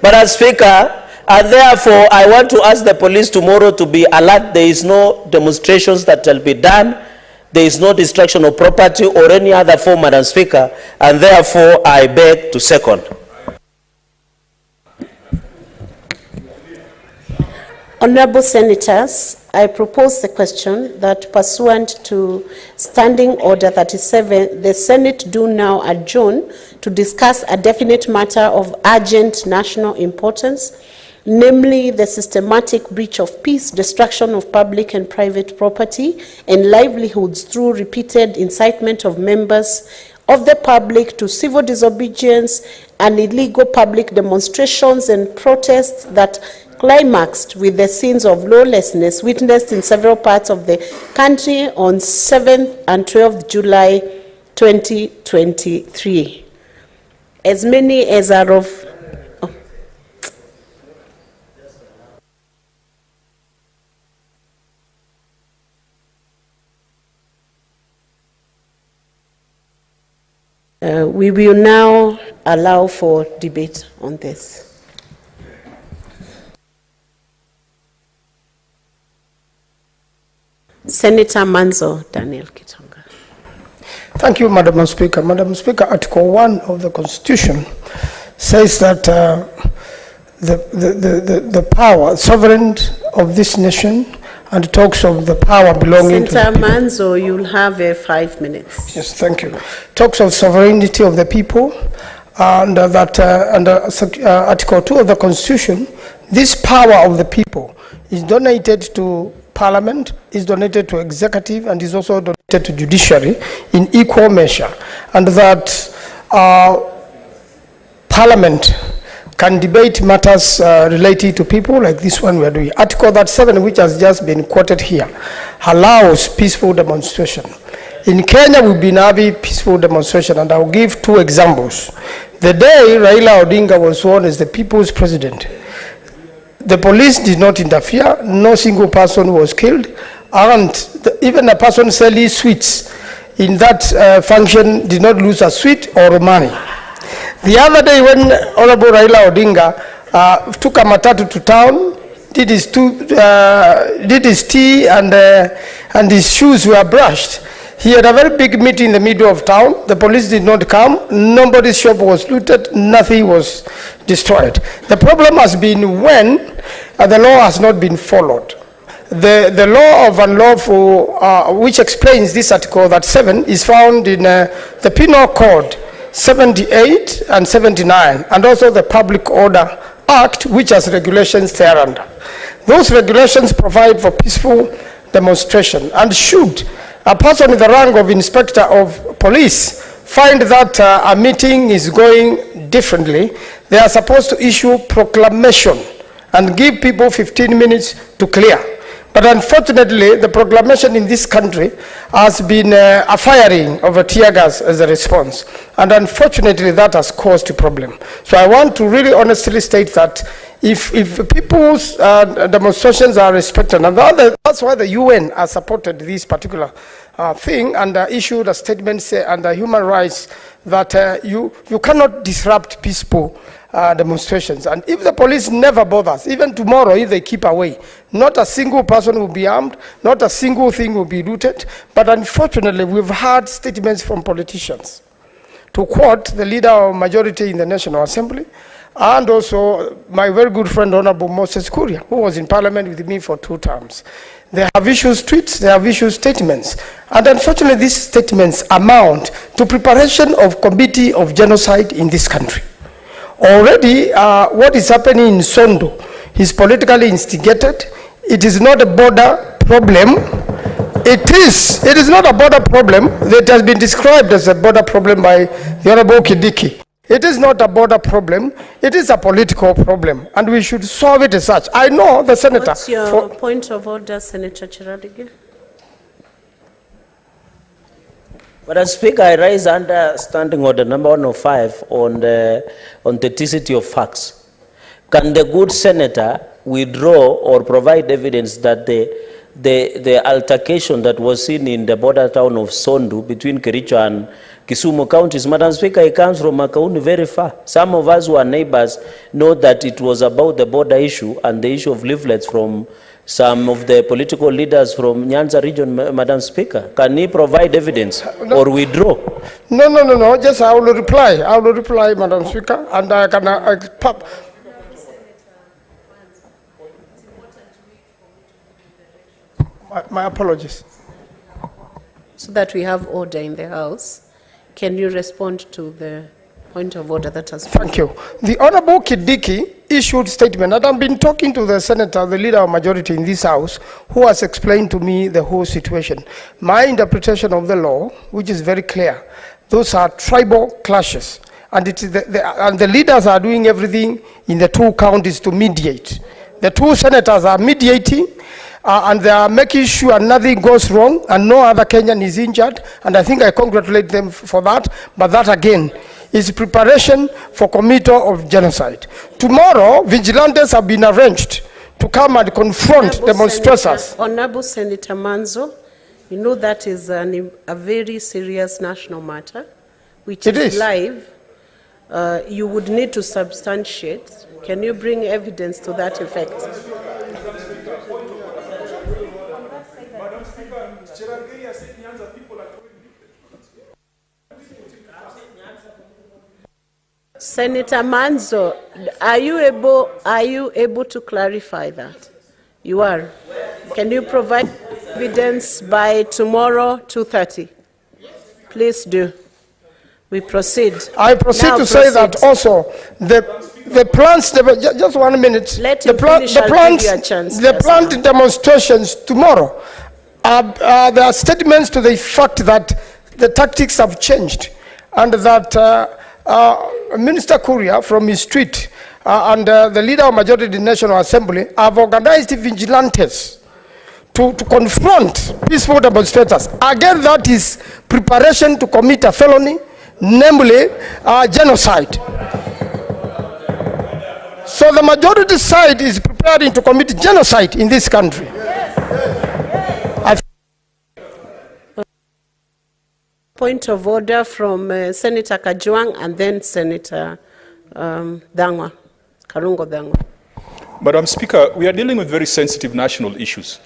Madam Speaker, and therefore I want to ask the police tomorrow to be alert. There is no demonstrations that will be done. There is no destruction of property or any other form, Madam Speaker, and therefore I beg to second. Honorable Senators, I propose the question that pursuant to Standing Order 37, the Senate do now adjourn to discuss a definite matter of urgent national importance, namely the systematic breach of peace, destruction of public and private property and livelihoods through repeated incitement of members of the public to civil disobedience and illegal public demonstrations and protests that climaxed with the scenes of lawlessness witnessed in several parts of the country on 7th and 12th July 2023. As many as are of We will now allow for debate on this. Senator Manzo Daniel Kitonga. Thank you, Madam Speaker. Madam Speaker, Article 1 of the Constitution says that the power, sovereignty of this nation, and talks of the power belonging to the Senator people. Manzo, you'll have 5 minutes. Yes, thank you. Talks of sovereignty of the people, and that under Article 2 of the Constitution, this power of the people is donated to Parliament, is donated to executive, and is also donated to judiciary in equal measure, and that Parliament can debate matters related to people like this one we are doing. Article 7, which has just been quoted here, allows peaceful demonstration. In Kenya, we've been having peaceful demonstration, and I'll give 2 examples. The day Raila Odinga was sworn as the people's president, the police did not interfere, no single person was killed, and even a person selling sweets in that function did not lose a sweet or money. The other day when Honorable Raila Odinga took a matatu to town, did his tea and his shoes were brushed. He had a very big meeting in the middle of town. The police did not come. Nobody's shop was looted. Nothing was destroyed. The problem has been when the law has not been followed. The law of unlawful, which explains this Article 7, is found in the Penal Code 78 and 79, and also the Public Order Act, which has regulations thereunder. Those regulations provide for peaceful demonstration, and should a person in the rank of inspector of police find that a meeting is going differently, they are supposed to issue proclamation and give people 15 minutes to clear. But unfortunately, the proclamation in this country has been a firing of a tear gas as a response. And unfortunately, that has caused a problem. So I want to really honestly state that if people's demonstrations are respected, and that's why the UN has supported this particular thing and issued a statement under human rights that you cannot disrupt peaceful demonstrations. And if the police never bothers, even tomorrow if they keep away, not a single person will be armed, not a single thing will be looted. But unfortunately, we've heard statements from politicians, to quote the leader of majority in the National Assembly, and also my very good friend Honorable Moses Kuria, who was in Parliament with me for 2 terms. They have issued tweets, they have issued statements, and unfortunately these statements amount to preparation of committee of genocide in this country. Already what is happening in Sondo is politically instigated. It is not a border problem. It is not a border problem. It has been described as a border problem by the Honorable Kidiki. It is not a border problem. It is a political problem, and we should solve it as such. I know the senator. What's your point of order, Senator Chiradige? Madam Speaker, I rise under Standing Order number 105 on the authenticity of facts. Can the good senator withdraw or provide evidence that the altercation that was seen in the border town of Sondu between Kericho and Kisumu counties, Madam Speaker, it comes from Makauni very far. Some of us who are neighbors know that it was about the border issue and the issue of leaflets from some of the political leaders from Nyanza region, Madam Speaker. Can he provide evidence or withdraw? No. Just I will reply, Madam Speaker, and I can. My apologies. So that we have order in the House, can you respond to the point of order that has... Thank you. The Honorable Kidiki issued statement, and I've been talking to the senator, the leader of majority in this House, who has explained to me the whole situation. My interpretation of the law, which is very clear, those are tribal clashes, and it is and the leaders are doing everything in the 2 counties to mediate. The 2 senators are mediating, and they are making sure nothing goes wrong and no other Kenyan is injured, and I think I congratulate them for that. But that again is preparation for committal of genocide. Tomorrow, vigilantes have been arranged to come and confront demonstrators. Honorable Senator Manzo, you know that is a very serious national matter which is live, you would need to substantiate. Can you bring evidence to that effect? Senator Manzo, are you able to clarify that? You are. Can you provide evidence by tomorrow 2:30? Please do. We proceed. I proceed Now to say that also the plans, just 1 minute. Let him finish, I'll give you a chance. The planned demonstrations tomorrow there are statements to the effect that the tactics have changed and that Minister Kuria from his street and the leader of majority in the National Assembly have organized vigilantes to confront peaceful demonstrators. Again, that is preparation to commit a felony, namely genocide. So the majority side is preparing to commit genocide in this country. Point of order from Senator Kajwang and then Senator Dangwa, Karungo Dangwa. Madam Speaker, we are dealing with very sensitive national issues.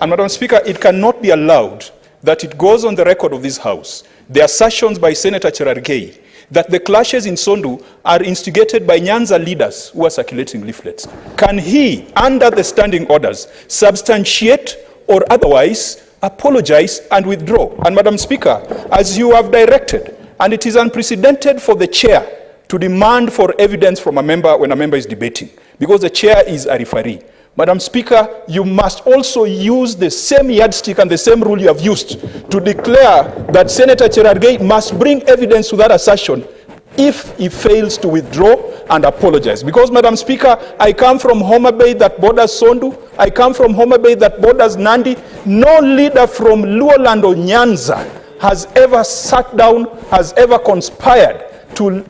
And Madam Speaker, it cannot be allowed that it goes on the record of this House, the assertions by Senator Cherargei, that the clashes in Sondu are instigated by Nyanza leaders who are circulating leaflets. Can he, under the standing orders, substantiate or otherwise apologize and withdraw? And Madam Speaker, as you have directed, and it is unprecedented for the chair to demand for evidence from a member when a member is debating, because the chair is a referee. Madam Speaker, you must also use the same yardstick and the same rule you have used to declare that Senator Cherargei must bring evidence to that assertion if he fails to withdraw and apologize. Because, Madam Speaker, I come from Homa Bay that borders Sondu. I come from Homa Bay that borders Nandi. No leader from Luoland or Nyanza has ever sat down, has ever conspired to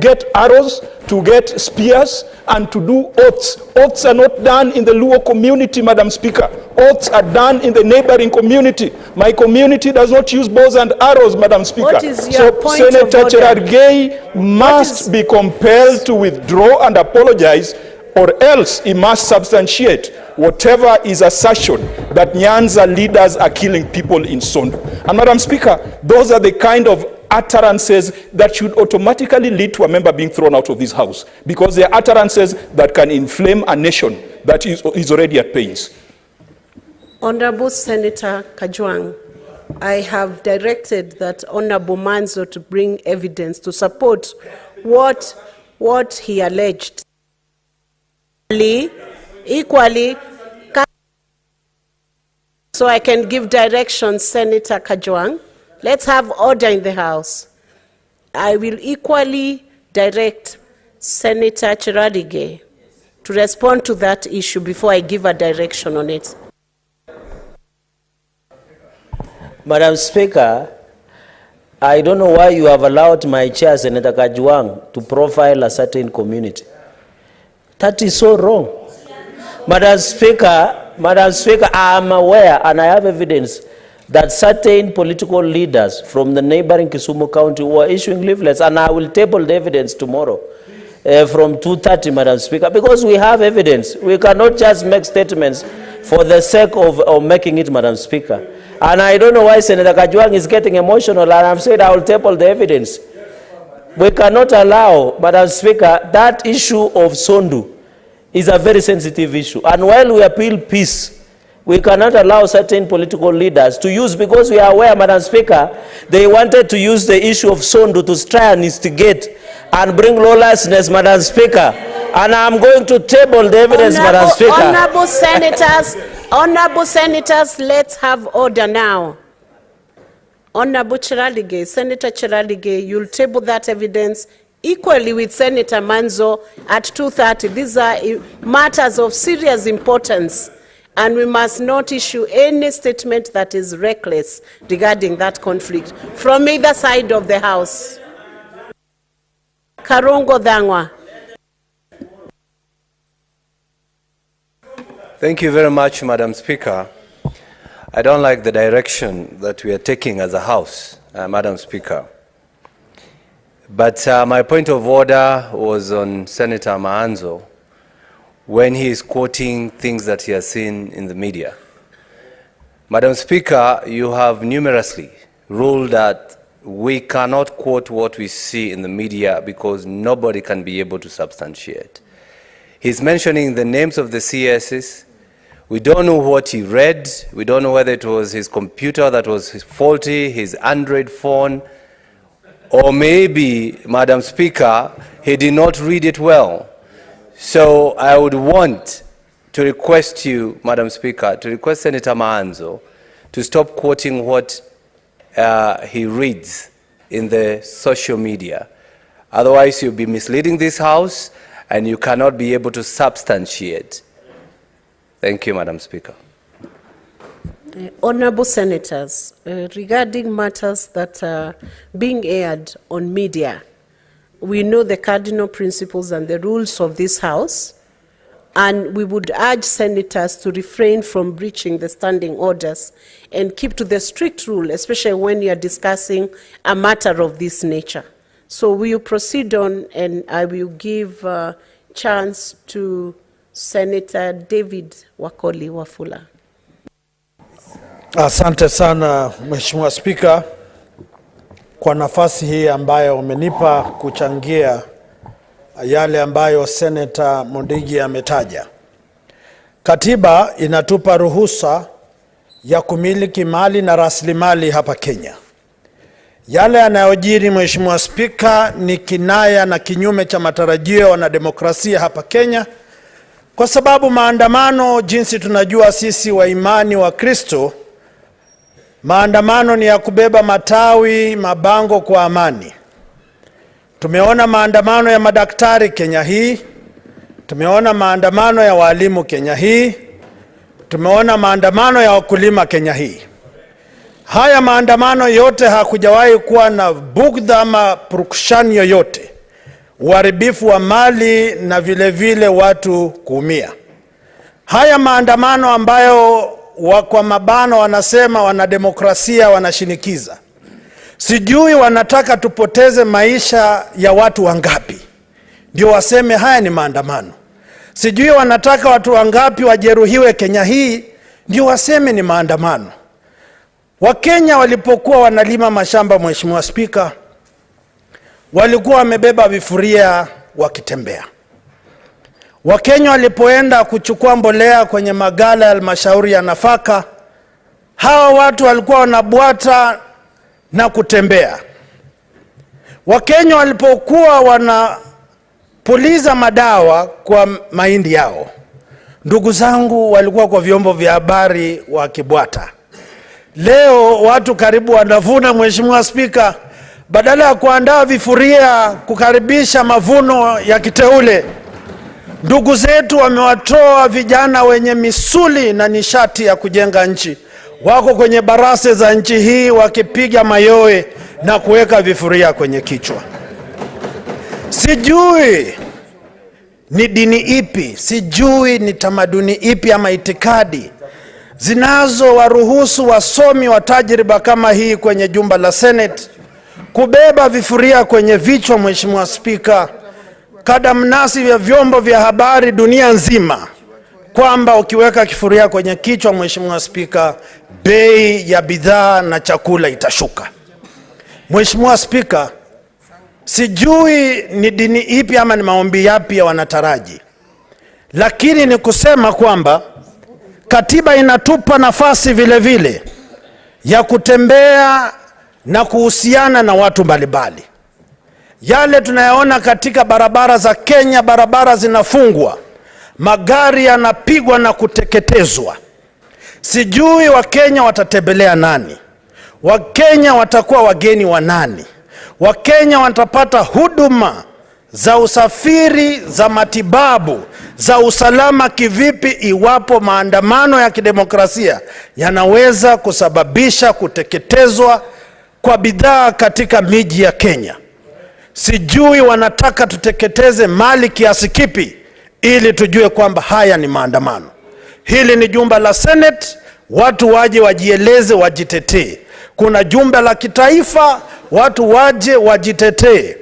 get arrows, to get spears, and to do oaths. Oaths are not done in the Luo community, Madam Speaker. Oaths are done in the neighboring community. My community does not use bows and arrows, Madam Speaker. What is your point Senator of order? Cherargei must be compelled to withdraw and apologize, or else he must substantiate whatever is assertion that Nyanza leaders are killing people in Sondu. And Madam Speaker, those are the kind of utterances that should automatically lead to a member being thrown out of this House, because they are utterances that can inflame a nation that is already at pains. Honorable Senator Kajwang, I have directed that Honorable Manzo to bring evidence to support what he alleged. Equally, so I can give directions, Senator Kajwang. Let's have order in the House. I will equally direct Senator Cherargei to respond to that issue before I give a direction on it. Madam Speaker, I don't know why you have allowed my chair, Senator Kajwang, to profile a certain community. That is so wrong. Madam Speaker, I am aware and I have evidence that certain political leaders from the neighboring Kisumu County were issuing leaflets, and I will table the evidence tomorrow from 2:30, Madam Speaker, because we have evidence. We cannot just make statements for the sake of making it, Madam Speaker. And I don't know why Senator Kajwang is getting emotional, and I've said I will table the evidence. We cannot allow, Madam Speaker, that issue of Sondu is a very sensitive issue. And while we appeal peace, we cannot allow certain political leaders to use, because we are aware, Madam Speaker, they wanted to use the issue of Sondu to try and instigate and bring lawlessness, Madam Speaker. And I'm going to table the evidence, Madam Speaker. Honorable senators, let's have order now. Honorable Cherargei, Senator Cherargei, you'll table that evidence equally with Senator Manzo at 2:30. These are matters of serious importance, and we must not issue any statement that is reckless regarding that conflict from either side of the House. Karungo Dangwa. Thank you very much, Madam Speaker. I don't like the direction that we are taking as a House, Madam Speaker. But my point of order was on Senator Maanzo when he is quoting things that he has seen in the media. Madam Speaker, you have numerously ruled that we cannot quote what we see in the media because nobody can be able to substantiate. He's mentioning the names of the CSs. We don't know what he read. We don't know whether it was his computer that was faulty, his Android phone, or maybe, Madam Speaker, he did not read it well. So I would want to request you, Madam Speaker, to request Senator Maanzo to stop quoting what he reads in the social media. Otherwise, you'll be misleading this House and you cannot be able to substantiate. Thank you, Madam Speaker. Honorable Senators, regarding matters that are being aired on media, we know the cardinal principles and the rules of this House, and we would urge Senators to refrain from breaching the standing orders and keep to the strict rule, especially when you are discussing a matter of this nature. So we will proceed on, and I will give a chance to Senator David Wakoli Wafula. Asante sana Mheshimiwa Spika kwa nafasi hii ambayo umenipa kuchangia yale ambayo Senator Mondigi ametaja. Katiba inatupa ruhusa ya kumiliki mali na rasilimali hapa Kenya. Yale yanayojiri Mheshimiwa Spika ni kinaya na kinyume cha matarajio na demokrasia hapa Kenya, kwa sababu maandamano, jinsi tunajua sisi wa imani wa Kristo, maandamano ni ya kubeba matawi, mabango kwa amani. Tumeona maandamano ya madaktari Kenya hii, tumeona maandamano ya walimu Kenya hii, tumeona maandamano ya wakulima Kenya hii. Haya maandamano yote hakujawahi kuwa na bugdha ama purukushani yoyote, uharibifu wa mali na vile vile watu kuumia. Haya maandamano ambayo kwa mabano wanasema wanademokrasia wanashinikiza, sijui wanataka tupoteze maisha ya watu wangapi ndio waseme haya ni maandamano. Sijui wanataka watu wangapi wajeruhiwe Kenya hii ndio waseme ni maandamano. Wakenya walipokuwa wanalima mashamba, Mheshimiwa Spika, walikuwa wamebeba vifuria wakitembea. Wakenya walipoenda kuchukua mbolea kwenye magala ya halmashauri ya nafaka, hawa watu walikuwa wanabwata na kutembea. Wakenya walipokuwa wanapuliza madawa kwa mahindi yao, ndugu zangu walikuwa kwa vyombo vya habari wakibwata. Leo watu karibu wanavuna, Mheshimiwa Spika, badala ya kuandaa vifuria kukaribisha mavuno ya kiteule, ndugu zetu wamewatoa vijana wenye misuli na nishati ya kujenga nchi. Wako kwenye barase za nchi hii wakipiga mayowe na kuweka vifuria kwenye kichwa. Sijui ni dini ipi, sijui ni tamaduni ipi ama itikadi zinazo waruhusu wasomi wa tajriba kama hii kwenye jumba la Senate kubeba vifuria kwenye vichwa, Mheshimiwa Spika, kadamnasi vya vyombo vya habari dunia nzima, kwamba ukiweka kifuria kwenye kichwa, Mheshimiwa Spika, bei ya bidhaa na chakula itashuka. Mheshimiwa Spika, sijui ni dini ipi ama ni maombi yapi ya wanataraji, lakini ni kusema kwamba katiba inatupa nafasi vile vile ya kutembea na kuhusiana na watu mbalimbali. Yale tunayaona katika barabara za Kenya, barabara zinafungwa, magari yanapigwa na kuteketezwa. Sijui Wakenya watatembelea nani? Wakenya watakuwa wageni wa nani? Wakenya watapata huduma za usafiri, za matibabu, za usalama kivipi iwapo maandamano ya kidemokrasia yanaweza kusababisha kuteketezwa kwa bidhaa katika miji ya Kenya? Sijui wanataka tuteketeze mali kiasi kipi ili tujue kwamba haya ni maandamano. Hili ni jumba la Senate, watu waje wajieleze, wajitetee. Kuna jumba la kitaifa, watu waje wajitetee.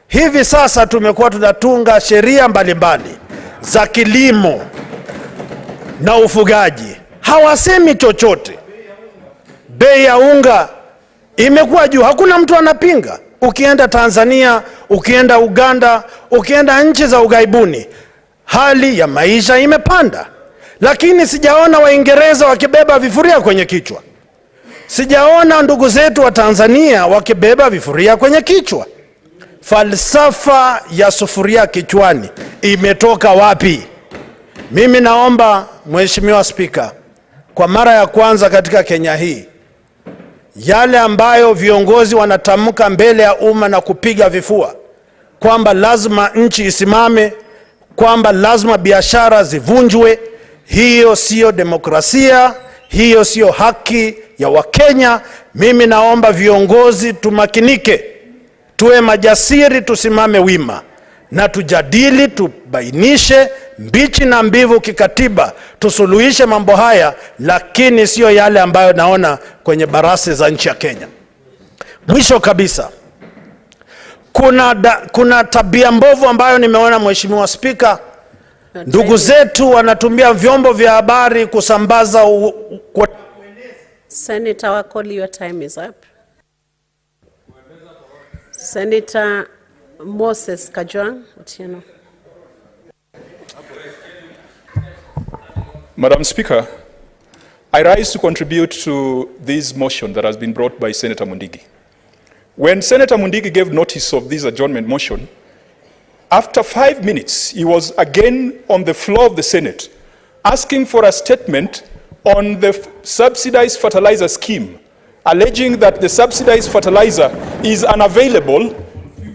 Hivi sasa tumekuwa tunatunga sheria mbalimbali za kilimo na ufugaji. Hawasemi chochote. Bei ya unga imekuwa juu, hakuna mtu anapinga. Ukienda Tanzania, ukienda Uganda, ukienda nchi za ughaibuni, hali ya maisha imepanda. Lakini sijaona Waingereza wakibeba vifuria kwenye kichwa. Sijaona ndugu zetu wa Tanzania wakibeba vifuria kwenye kichwa. Falsafa ya sufuria kichwani imetoka wapi? Mimi naomba Mheshimiwa Spika, kwa mara ya kwanza katika Kenya hii, yale ambayo viongozi wanatamka mbele ya umma na kupiga vifua kwamba lazima nchi isimame, kwamba lazima biashara zivunjwe, hiyo sio demokrasia, hiyo sio haki ya Wakenya. Mimi naomba viongozi tumakinike, tuwe majasiri, tusimame wima na tujadili, tubainishe mbichi na mbivu kikatiba, tusuluhishe mambo haya, lakini sio yale ambayo naona kwenye barasi za nchi ya Kenya. Mwisho kabisa, kuna tabia mbovu ambayo nimeona, Mheshimiwa Spika, ndugu zetu wanatumia vyombo vya habari kusambaza Senator Wakoli, your time is up. Senator Moses Kajwang, Otieno. Madam Speaker, I rise to contribute to this motion that has been brought by Senator Mundigi. When Senator Mundigi gave notice of this adjournment motion, after 5 minutes, he was again on the floor of the Senate asking for a statement on the subsidized fertilizer scheme, alleging that the subsidized fertilizer is unavailable,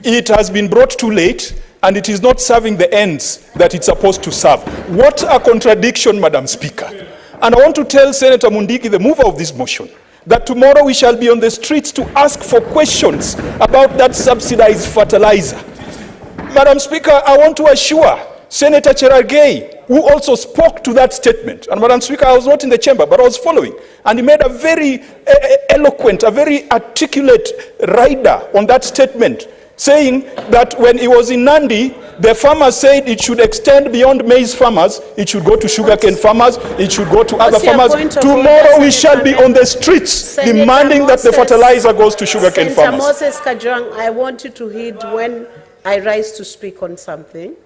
it has been brought too late, and it is not serving the ends that it's supposed to serve. What a contradiction, Madam Speaker. And I want to tell Senator Mundigi, the mover of this motion, that tomorrow we shall be on the streets to ask for questions about that subsidized fertilizer. Madam Speaker, I want to assure Senator Cherargei, who also spoke to that statement, and Madam Speaker, I was not in the chamber, but I was following, and he made a very eloquent, a very articulate rider on that statement, saying that when he was in Nandi, the farmers said it should extend beyond maize farmers, it should go to sugarcane farmers, it should go to other farmers. Tomorrow we shall be on the streets demanding that the fertilizer goes to sugarcane farmers. Senator Moses Kajwang, I want you to heed when I rise to speak on something.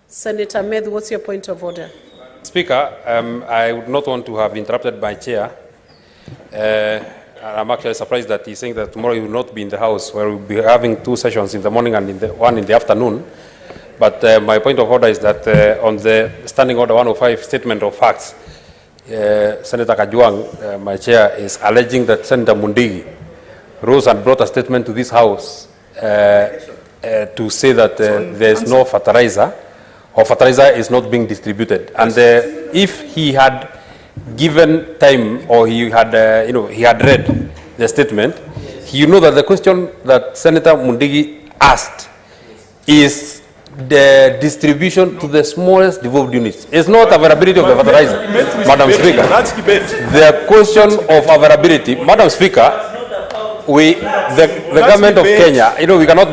Senator Med, what's your point of order? Speaker, I would not want to have interrupted my chair. I'm actually surprised that he's saying that tomorrow he will not be in the House, where we'll be having 2 sessions in the morning and one in the afternoon. But my point of order is that on the Standing Order 105 Statement of Facts, Senator Kajwang, my chair, is alleging that Senator Mundigi rose and brought a statement to this House to say that there is no fertilizer, or fertilizer is not being distributed. And if he had given time, or he had, he had read the statement, you know that the question that Senator Mundigi asked is the distribution to the smallest devolved units. It's not availability of the fertilizer, Madam Speaker. The question of availability, Madam Speaker, the government of Kenya, we cannot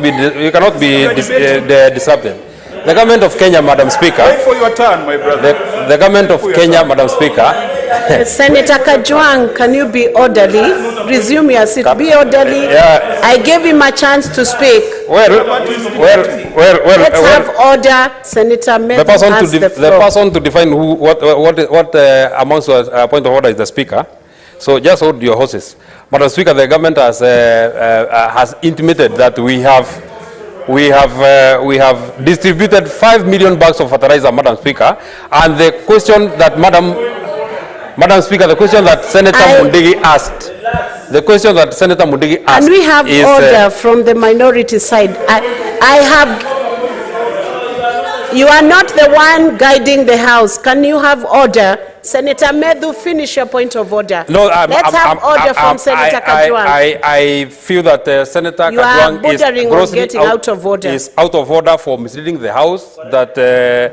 be disrupted. The government of Kenya, Madam Speaker. Wait for your turn, my brother. The government of Kenya, Madam Speaker. Senator Kajwang, can you be orderly? Resume your seat. Be orderly. Yeah. I gave him a chance to speak. Let's have order. Senator Med has the floor. The person to define what amounts to a point of order is the Speaker. So just hold your horses. Madam Speaker, the government has intimated that we have distributed 5 million bags of fertilizer, Madam Speaker, and the question that Madam Speaker, the question that Senator Mundigi asked, and we have order from the minority side. You are not the one guiding the House. Can you have order? Senator Medhu, finish your point of order. No, let's have order from Senator Kajwang. I feel that Senator Kajwang is out of order for misleading the House, that the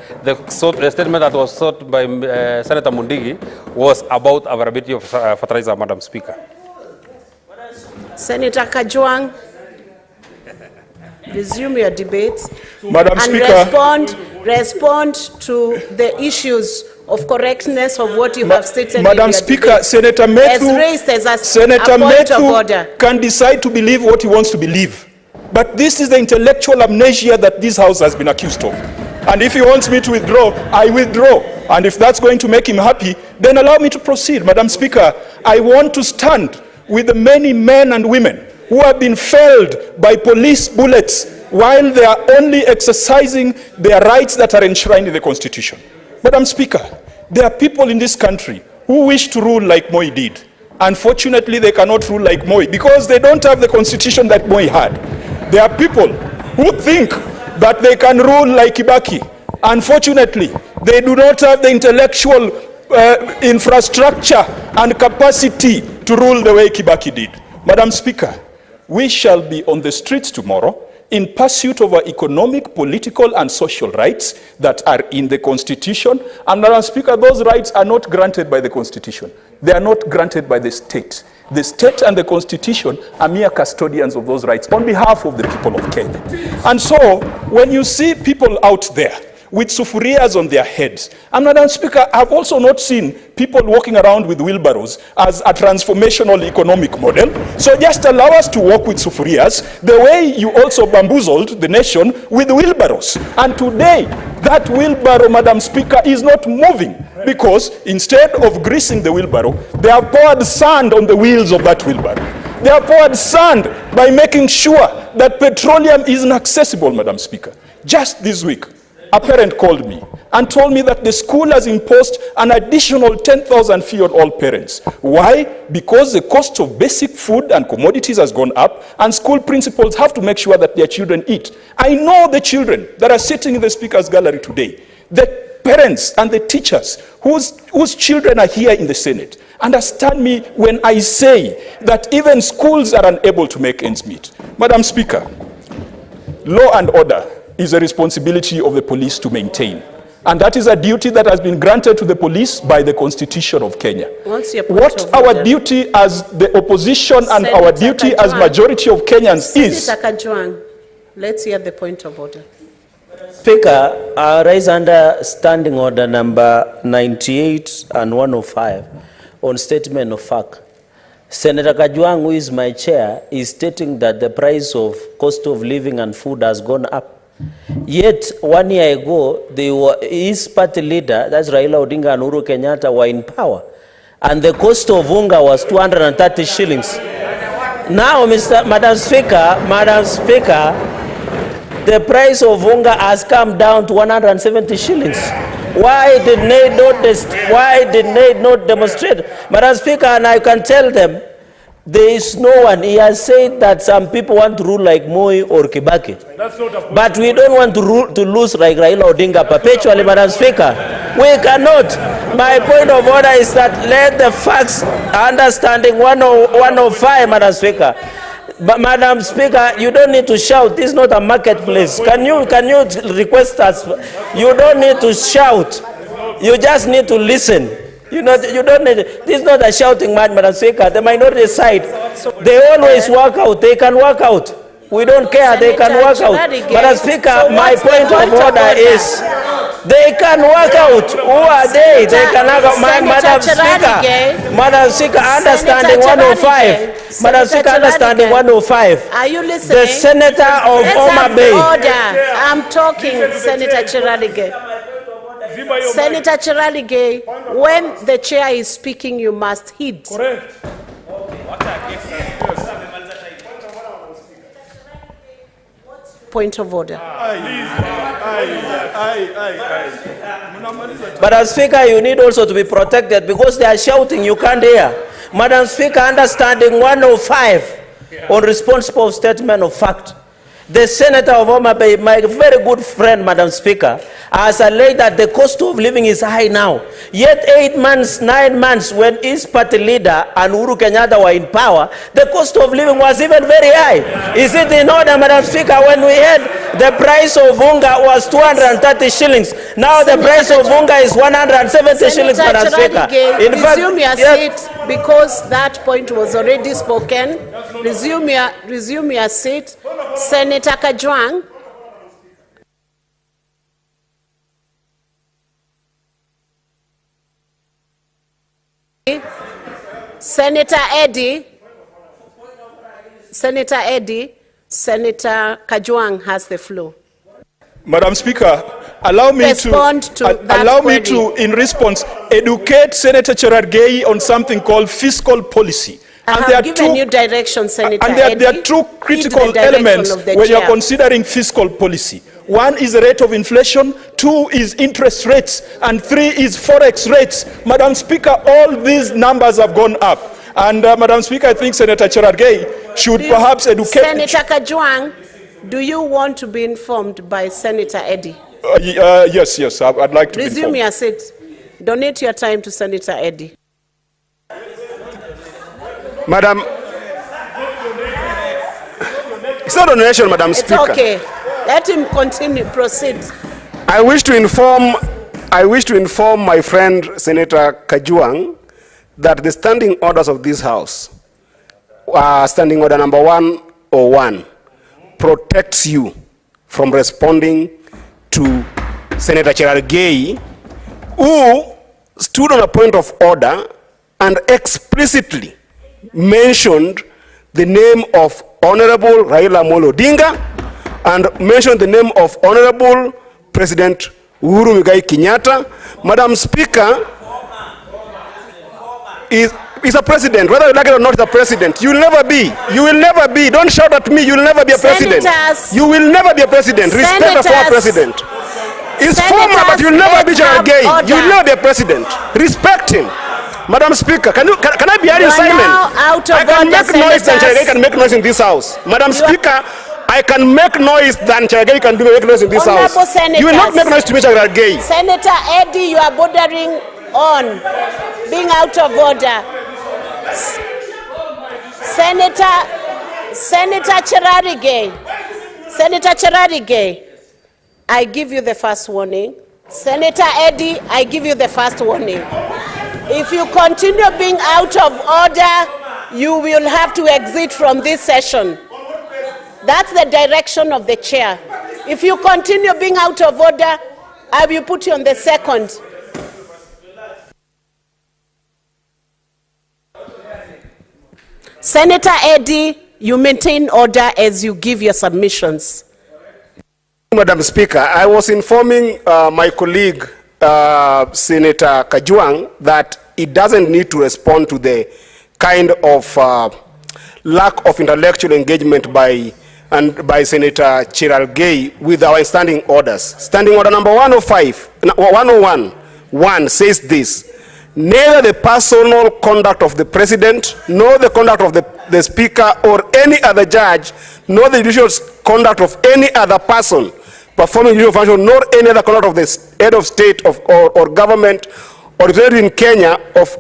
statement that was sought by Senator Mundigi was about availability of fertilizer, Madam Speaker. Senator Kajwang. resume your debate, Madam and Speaker, respond to the issues of correctness of what you have stated. Madam in your Speaker, debate, Senator as raised as a Senator point of order. Methu can decide to believe what he wants to believe. But this is the intellectual amnesia that this House has been accused of. And if he wants me to withdraw, I withdraw. And if that's going to make him happy, then allow me to proceed. Madam Speaker, I want to stand with the many men and women who have been felled by police bullets while they are only exercising their rights that are enshrined in the Constitution. Madam Speaker, there are people in this country who wish to rule like Moi did. Unfortunately, they cannot rule like Moi because they don't have the Constitution that Moi had. There are people who think that they can rule like Kibaki. Unfortunately, they do not have the intellectual infrastructure and capacity to rule the way Kibaki did. Madam Speaker, we shall be on the streets tomorrow in pursuit of our economic, political, and social rights that are in the Constitution. And Madam Speaker, those rights are not granted by the Constitution. They are not granted by the state. The state and the Constitution are mere custodians of those rights on behalf of the people of Kenya. And so, when you see people out there with sufurias on their heads, and Madam Speaker, I've also not seen people walking around with wheelbarrows as a transformational economic model. So just allow us to walk with sufurias the way you also bamboozled the nation with wheelbarrows. And today, that wheelbarrow, Madam Speaker, is not moving because instead of greasing the wheelbarrow, they have poured sand on the wheels of that wheelbarrow. They have poured sand by making sure that petroleum is inaccessible, Madam Speaker. Just this week, a parent called me and told me that the school has imposed an additional 10,000 fee on all parents. Why? Because the cost of basic food and commodities has gone up, and school principals have to make sure that their children eat. I know the children that are sitting in the Speaker's gallery today, the parents and the teachers whose children are here in the Senate. Understand me when I say that even schools are unable to make ends meet. Madam Speaker, law and order is a responsibility of the police to maintain. And that is a duty that has been granted to the police by the Constitution of Kenya. What our duty as the opposition and Senator our duty as majority of Kenyans is... Senator Kajwang, let's hear the point of order. Speaker, I rise under Standing Order number 98 and 105 on statement of fact. Senator Kajwang, who is my chair, is stating that the price of cost of living and food has gone up. Yet, 1 year ago, his party leader, that's Raila, Odinga, and Uhuru Kenyatta, were in power. And the cost of unga was 230 shillings. Now, Madam Speaker, the price of unga has come down to 170 shillings. Why did they not demonstrate? Madam Speaker, and I can tell them, there is no one. He has said that some people want to rule like Moi or Kibaki. But we don't want to lose like Raila Odinga perpetually, Madam Speaker. We cannot. My point of order is that let the facts, understanding 105, Madam Speaker. But Madam Speaker, you don't need to shout. This is not a marketplace. Can you request us? You don't need to shout. You just need to listen. You don't need. This is not a shouting match, Madam Speaker. The minority side, they always work out. They can work out. We don't care. They can work out. Madam Speaker, my point of order is they can work out. Who are they? They can work out. Madam Speaker, understanding 105. Madam Speaker, understanding 105. Are you listening? The Senator of Mutembei. I'm talking, Senator Chiralige. Senator Chiralige, when the chair is speaking, you must heed. Correct. Point of order. Madam Speaker, you need also to be protected because they are shouting, you can't hear. Madam Speaker, understanding 105 on responsible statement of fact. The Senator of Mutembei, my very good friend, Madam Speaker, has alleged that the cost of living is high now. Yet 8 months, 9 months, when his party leader and Uhuru Kenyatta were in power, the cost of living was even very high. Is it in order, Madam Speaker, when we had the price of unga was 230 shillings. Now the price of unga is 170 shillings, Madam Speaker. In fact, resume your seat because that point was already spoken. Resume your seat. Senator Kajwang. Senator Eddie. Senator Eddie. Senator Kajwang has the floor. Madam Speaker, allow me Respond to that allow me query. to, in response, educate Senator Cherargei on something called fiscal policy. I have given you direction, Senator And Eddie. there are two Heed critical the direction elements of the when you're chair. considering fiscal policy. One is the rate of inflation, two is interest rates, and three is forex rates. Madam Speaker, all these numbers have gone up. And Madam Speaker, I think Senator Cherargei should perhaps educate... Senator Kajwang, do you want to be informed by Senator Eddie? Yes, I'd like to be Resume informed. your seat. Donate your time to Senator Eddie. Madam, it's not a donation, Madam It's Speaker. okay. Let him continue. Proceed. I wish to inform my friend Senator Kajwang that the standing orders of this House, standing order number 101, protects you from responding to Senator Cherargei, who stood on a point of order and explicitly mentioned the name of Honorable Raila Odinga and mentioned the name of Honorable President Uhuru Kenyatta. Madam Speaker, is a president. Whether you like it or not, is a president. You will never be. You will never be. Don't shout at me. You will never be a president. You will never be a president. Respect the former president. He's former, but you'll never be Cherargei. You will never be a president. Respect him. Madam Speaker, can I be heard in silence? I can make noise than Cherargei can make noise in this House. Madam Speaker, I can make noise than Cherargei can make noise in this House. You will not make noise to me, Cherargei. Senator Eddie, you are bordering on being out of order. Senator Cherargei, I give you the first warning. Senator Eddie, I give you the first warning. If you continue being out of order, you will have to exit from this session. That's the direction of the chair. If you continue being out of order, I will put you on the second. Senator Eddie, you maintain order as you give your submissions. Madam Speaker, I was informing my colleague, Senator Kajwang, that he doesn't need to respond to the kind of lack of intellectual engagement by Senator Cherargei with our standing orders. Standing order number 101 says this: neither the personal conduct of the president, nor the conduct of the speaker or any other judge, nor the judicial conduct of any other person performing judicial function, nor any other conduct of the head of state or government originated in Kenya of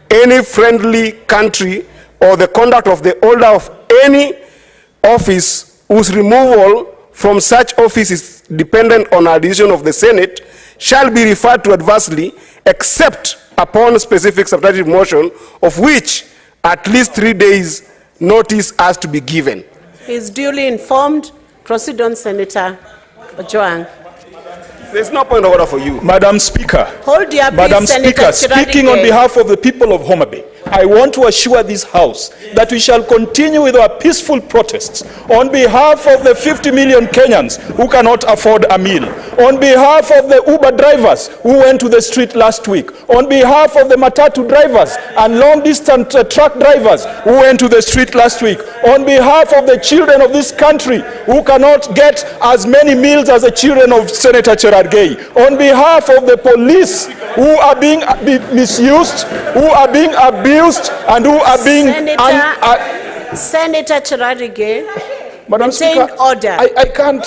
any friendly country, or the conduct of the holder of any office whose removal from such office is dependent on a decision of the Senate, shall be referred to adversely, except upon specific substantive motion, of which at least 3 days notice has to be given. He is duly informed. Proceed on, Senator Ojwang. There's no point of order for you. Madam Speaker, Hold your peace, Madam Senator Speaker, speaking on Cherargei. behalf of the people of Homabay, I want to assure this House that we shall continue with our peaceful protests on behalf of the 50 million Kenyans who cannot afford a meal, on behalf of the Uber drivers who went to the street last week, on behalf of the matatu drivers and long-distance truck drivers who went to the street last week, on behalf of the children of this country who cannot get as many meals as the children of Senator Cherargei, on behalf of the police who are being misused, who are being abused, and who are being... Senator Cherargei, Madam maintain Speaker, order. I can't...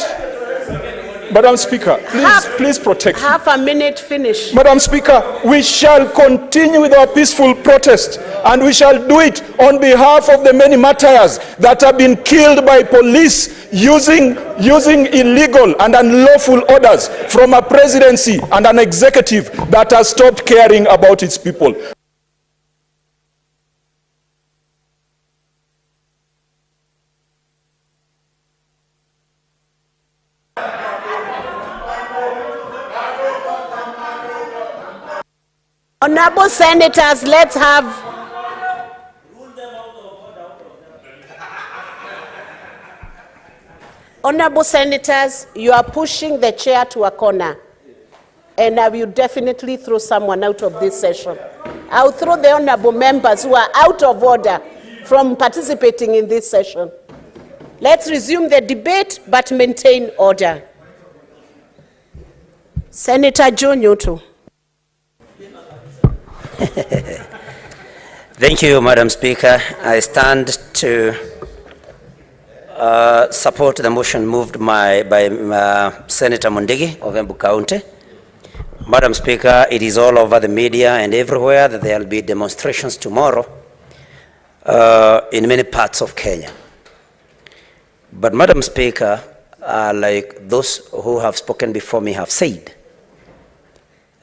Madam Speaker, please protect me. Half a minute, finish. Madam Speaker, we shall continue with our peaceful protest, and we shall do it on behalf of the many martyrs that have been killed by police using illegal and unlawful orders from a presidency and an executive that has stopped caring about its people. Honorable senators, let's have... Honorable senators, you are pushing the chair to a corner, and I will definitely throw someone out of this session. I'll throw the honorable members who are out of order from participating in this session. Let's resume the debate, but maintain order. Senator Joe Nyoto. Thank you, Madam Speaker. I stand to support the motion moved by Senator Mundigi of Embu County. Madam Speaker, it is all over the media and everywhere that there will be demonstrations tomorrow in many parts of Kenya. But Madam Speaker, like those who have spoken before me have said,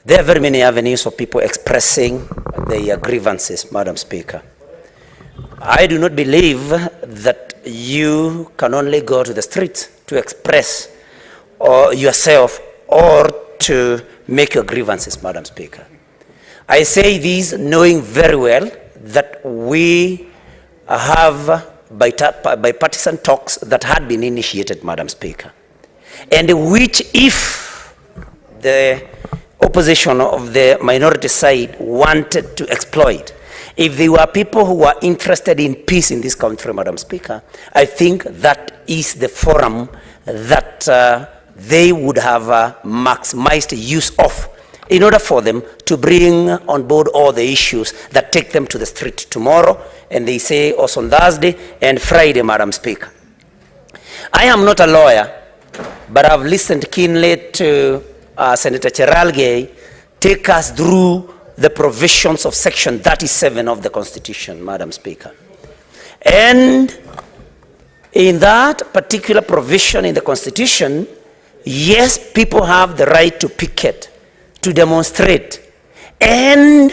there are very many avenues for people expressing their grievances, Madam Speaker. I do not believe that you can only go to the streets to express yourself or to make your grievances, Madam Speaker. I say this knowing very well that we have bipartisan talks that had been initiated, Madam Speaker, and which, if the opposition of the minority side wanted to exploit, if there were people who were interested in peace in this country, Madam Speaker, I think that is the forum that they would have maximized use of in order for them to bring on board all the issues that take them to the street tomorrow, and they say also on Thursday and Friday, Madam Speaker. I am not a lawyer, but I've listened keenly to Senator Cherargei take us through the provisions of Section 37 of the Constitution, Madam Speaker. And in that particular provision in the Constitution, yes, people have the right to picket, to demonstrate, and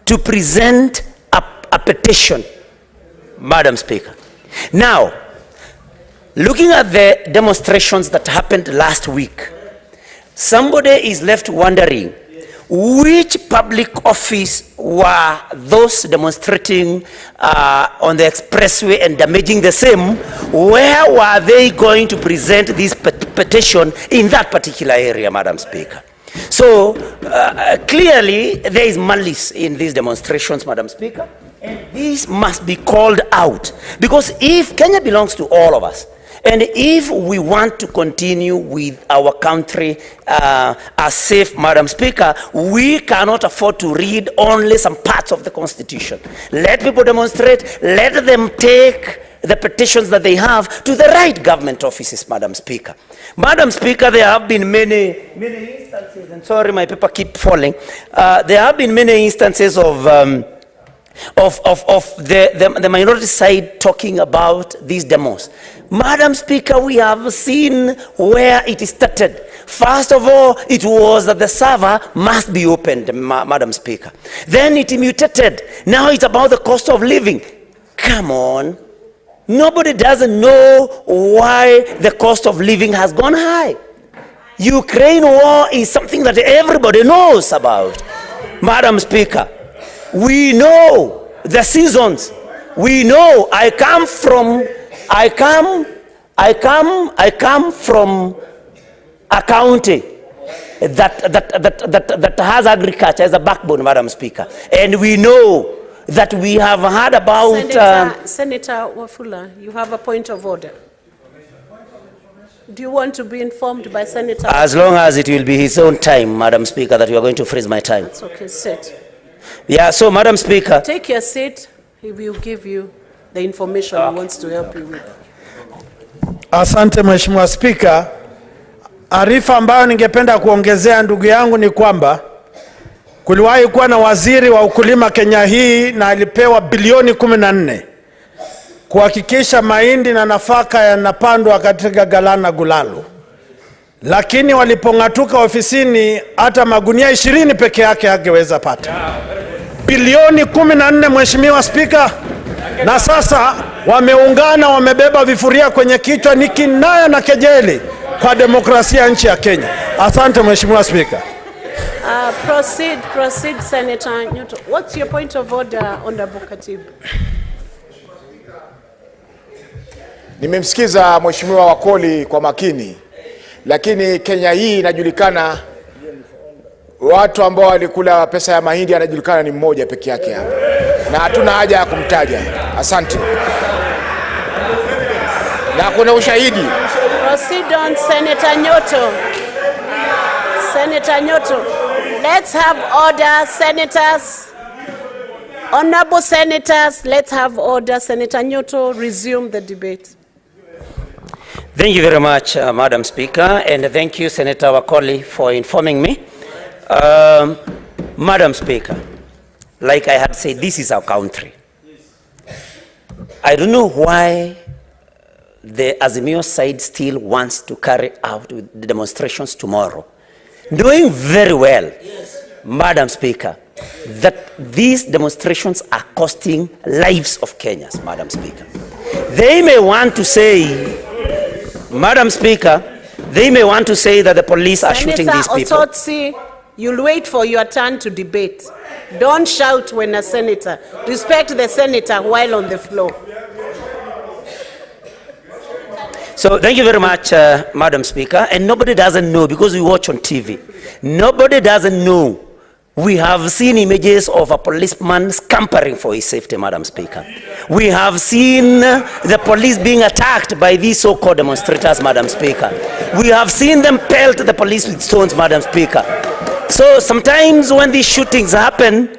to present a petition, Madam Speaker. Now, looking at the demonstrations that happened last week, somebody is left wondering, which public office were those demonstrating on the expressway and damaging the same? Where were they going to present this petition in that particular area, Madam Speaker? So clearly there is malice in these demonstrations, Madam Speaker, and this must be called out, because if Kenya belongs to all of us, and if we want to continue with our country as safe, Madam Speaker, we cannot afford to read only some parts of the Constitution. Let people demonstrate, let them take the petitions that they have to the right government offices, Madam Speaker. Madam Speaker, there have been many instances, and sorry, my paper keep falling. There have been many instances of the minority side talking about these demos. Madam Speaker, we have seen where it started. First of all, it was that the server must be opened, Madam Speaker. Then it mutated. Now it's about the cost of living. Come on. Nobody doesn't know why the cost of living has gone high. Ukraine war is something that everybody knows about. Madam Speaker, we know the seasons. We know I come from a county that has agriculture as a backbone, Madam Speaker. And we know that we have heard about... Senator Wafula, you have a point of order. Do you want to be informed by Senator? As long as it will be his own time, Madam Speaker, that you are going to freeze my time. That's okay, sit. Yeah, so Madam Speaker... Take your seat. He will give you the information he wants to help you with. Asante Mheshimiwa Spika. Arifa ambayo ningependa kuongezea ndugu yangu ni kwamba kuliwahi kuwa na waziri wa ukulima Kenya hii na alipewa bilioni 14 kuhakikisha mahindi na nafaka yanapandwa katika Galana Gulalu. Lakini walipongatuka ofisini hata magunia 20 peke yake hangeweza pata. Bilioni 14, Mheshimiwa Spika, na sasa wameungana, wamebeba vifuria kwenye kichwa. Ni kinaya na kejeli kwa demokrasia nchi ya Kenya. Asante Mheshimiwa Spika. Proceed, Senator Nyoto. What's your point of order, Honorable Katibu? Nimemsikiza Mheshimiwa Wakoli kwa makini, lakini Kenya hii inajulikana, watu ambao walikula pesa ya mahindi anajulikana ni mmoja peke yake hapa, na hatuna haja ya kumtaja. Asante. Na kuna ushahidi. Proceed on, Senator Nyoto. Senator Nyoto, let's have order, senators. Honorable senators, let's have order. Senator Nyoto, resume the debate. Thank you very much, Madam Speaker, and thank you, Senator Wakoli, for informing me. Madam Speaker, like I had said, this is our country. I don't know why the Azimio side still wants to carry out the demonstrations tomorrow, doing very well, Madam Speaker, that these demonstrations are costing lives of Kenyans, Madam Speaker. They may want to say, Madam Speaker, they may want to say that the police are shooting these people. Senator Osotsi, you'll wait for your turn to debate. Don't shout when a senator. Respect the senator while on the floor. So thank you very much, Madam Speaker. And nobody doesn't know, because we watch on TV, nobody doesn't know. We have seen images of a policeman scampering for his safety, Madam Speaker. We have seen the police being attacked by these so-called demonstrators, Madam Speaker. We have seen them pelt the police with stones, Madam Speaker. So sometimes when these shootings happen,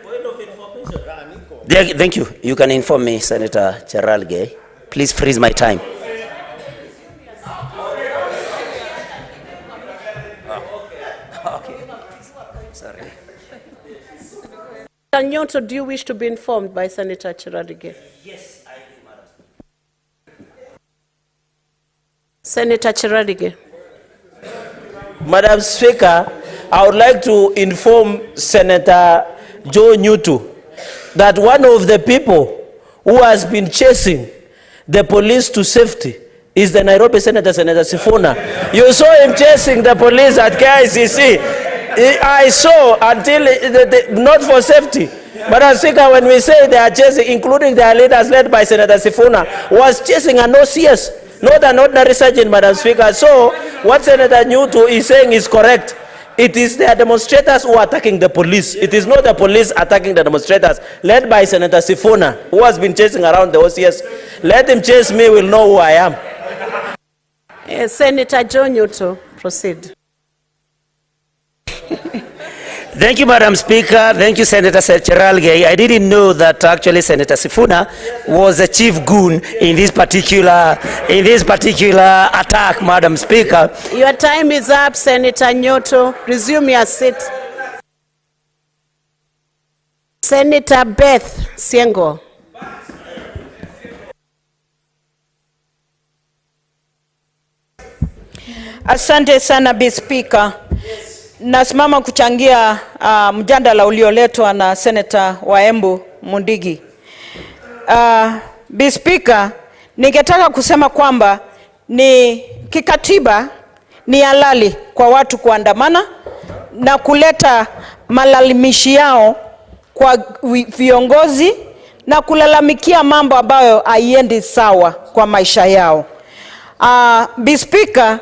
thank you. You can inform me, Senator Cheralgei. Please freeze my time. Nyoto, do you wish to be informed by Senator Cheralgei? Yes, I do, Madam Speaker. Senator Cheralgei. Madam Speaker, I would like to inform Senator Joe Nyoto that one of the people who has been chasing the police to safety is the Nairobi Senator, Senator Sifuna. You saw him chasing the police at KICC. I saw until, not for safety. Madam Speaker, when we say they are chasing, including their leaders led by Senator Sifuna, was chasing an OCS, not an ordinary sergeant, Madam Speaker. So what Senator Nyoto is saying is correct. It is the demonstrators who are attacking the police. It is not the police attacking the demonstrators, led by Senator Sifuna, who has been chasing around the OCS. Let him chase me, we'll know who I am. Senator Joe Nyoto, proceed. Thank you, Madam Speaker. Thank you, Senator Cheralgei. I didn't know that actually Senator Sifuna was the chief goon in this particular attack, Madam Speaker. Your time is up, Senator Nyoto. Resume your seat. Senator Beth Siengo. Asante sana, Bi Speaker. Nasimama kuchangia mjadala ulioletwa na Senator wa Embu Mundigi. Bi Speaker, ningetaka kusema kwamba ni kikatiba ni halali kwa watu kuandamana na kuleta malalamishi yao kwa viongozi na kulalamikia mambo ambayo haiendi sawa kwa maisha yao. Bi Speaker,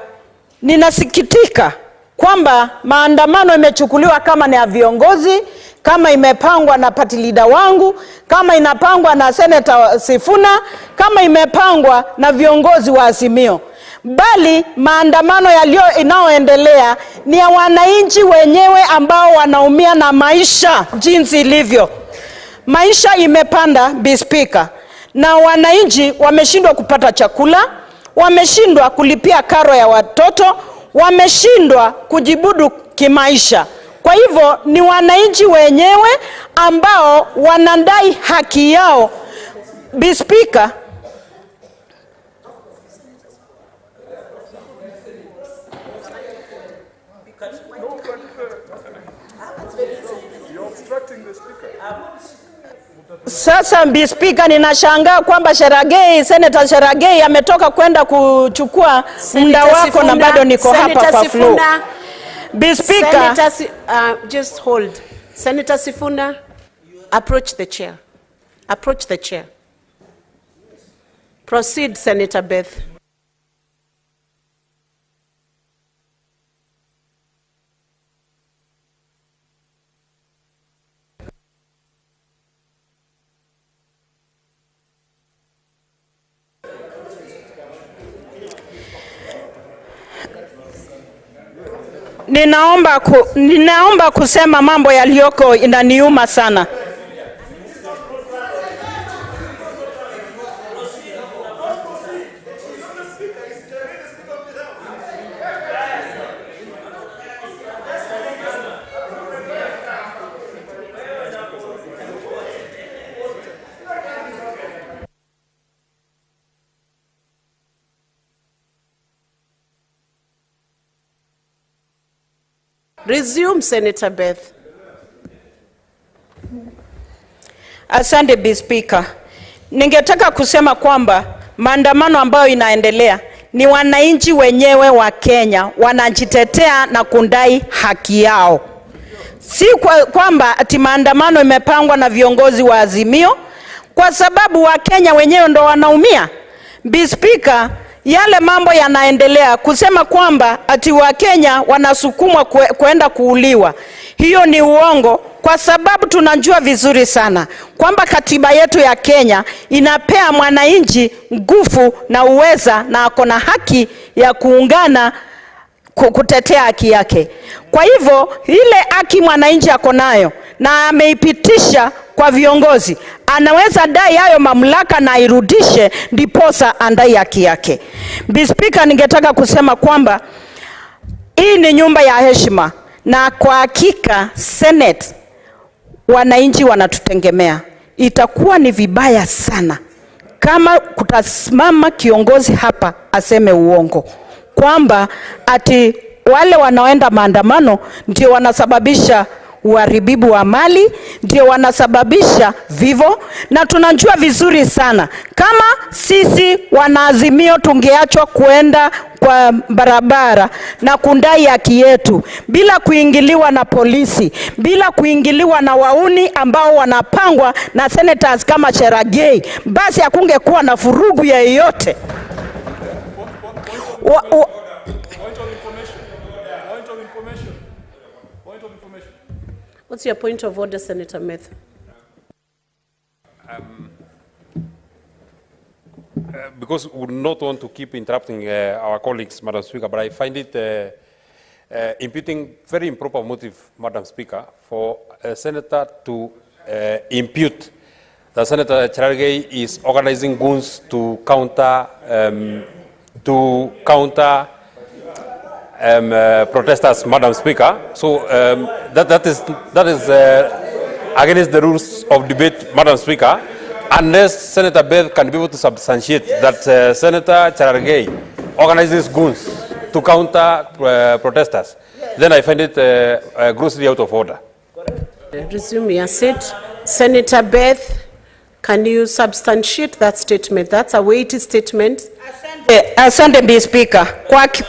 ninasikitika kwamba maandamano imechukuliwa kama ni ya viongozi, kama imepangwa na party leader wangu, kama inapangwa na Senator Sifuna, kama imepangwa na viongozi wa Azimio. Bali maandamano inayoendelea ni ya wananchi wenyewe ambao wanaumia na maisha jinsi ilivyo. Maisha imepanda, Bi Speaker, na wananchi wameshindwa kupata chakula, wameshindwa kulipia karo ya watoto, wameshindwa kujibudu kimaisha. Kwa hivyo ni wananchi wenyewe ambao wanadai haki yao. Bi Speaker, sasa Bi Speaker, ninashangaa kwamba Senator Cheralgei ametoka kwenda kuchukua muda wako na bado niko hapa kwa floor. Speaker. Senator, just hold. Senator Sifuna, approach the chair. Approach the chair. Proceed, Senator Beth. Ninaomba kusema mambo yaliyoko inaniuma sana. Resume, Senator Beth. Asante Speaker. Ningetaka kusema kwamba maandamano ambayo inaendelea ni wananchi wenyewe wa Kenya wanajitetea na kudai haki yao. Si kwamba ati maandamano imepangwa na viongozi wa Azimio, kwa sababu wa Kenya wenyewe ndo wanaumia. Speaker, yale mambo yanaendelea kusema kwamba ati wa Kenya wanasukumwa kwenda kuuliwa, hiyo ni uongo, kwa sababu tunajua vizuri sana kwamba katiba yetu ya Kenya inapea mwananchi nguvu na uweza na akona haki ya kuungana kutetea haki yake. Kwa hivyo ile haki mwananchi akonayo na ameipitisha kwa viongozi, anaweza dai hayo mamlaka na irudishe, ndiposa andai haki yake. Speaker, ningetaka kusema kwamba hii ni nyumba ya heshima, na kwa hakika Senate wananchi wanatutegemea. Itakuwa ni vibaya sana kama kutasimama kiongozi hapa aseme uongo kwamba ati wale wanaoenda maandamano ndio wanasababisha uharibifu wa mali, ndio wanasababisha vivo. Na tunajua vizuri sana kama sisi wanaazimio tungeachwa kuenda kwa barabara na kundai haki yetu bila kuingiliwa na polisi, bila kuingiliwa na wauni ambao wanapangwa na senators kama Cherargei, basi hakungekuwa na furugu ya yoyote. What's your point of order, Senator Meth? Because we would not want to keep interrupting our colleagues, Madam Speaker, but I find it imputing very improper motive, Madam Speaker, for a senator to impute that Senator Cherargei is organizing goons to counter protesters, Madam Speaker. So that is against the rules of debate, Madam Speaker, unless Senator Beth can be able to substantiate that Senator Cherargei organizes goons to counter protesters. Then I find it grossly out of order. Resume your seat. Senator Beth, can you substantiate that statement? That's a weighty statement. Asante Speaker.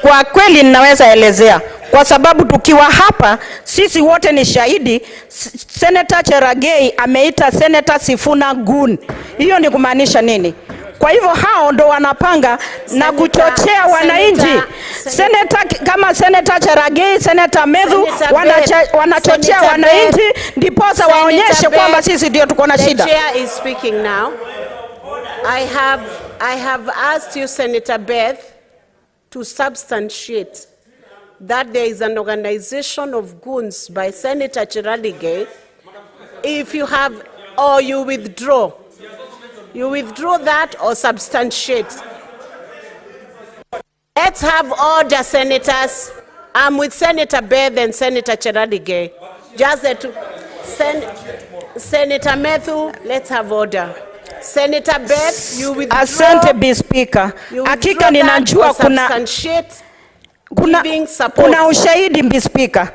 Kwa kweli ninaweza elezea, kwa sababu tukiwa hapa sisi wote ni shahidi. Senator Cherargei ameita Senator Sifuna goon. Hiyo ni kumaanisha nini? Kwa hivyo hao ndo wanapanga na kuchochea wananchi. Senator kama Senator Cherargei, Senator Medhu wanachochea wananchi ndiposa waonyeshe kwamba sisi ndio tuko na shida. The chair is speaking now. I have asked you, Senator Beth, to substantiate that there is an organization of goons by Senator Cherargei. If you have, or you withdraw. You withdraw that or substantiate. Let's have order, senators. I'm with Senator Beth and Senator Cherargei. Just the two. Senator Methu, let's have order. Senator Beth, you withdraw. Asante Speaker. Hakika ninajua kuna ushahidi Speaker.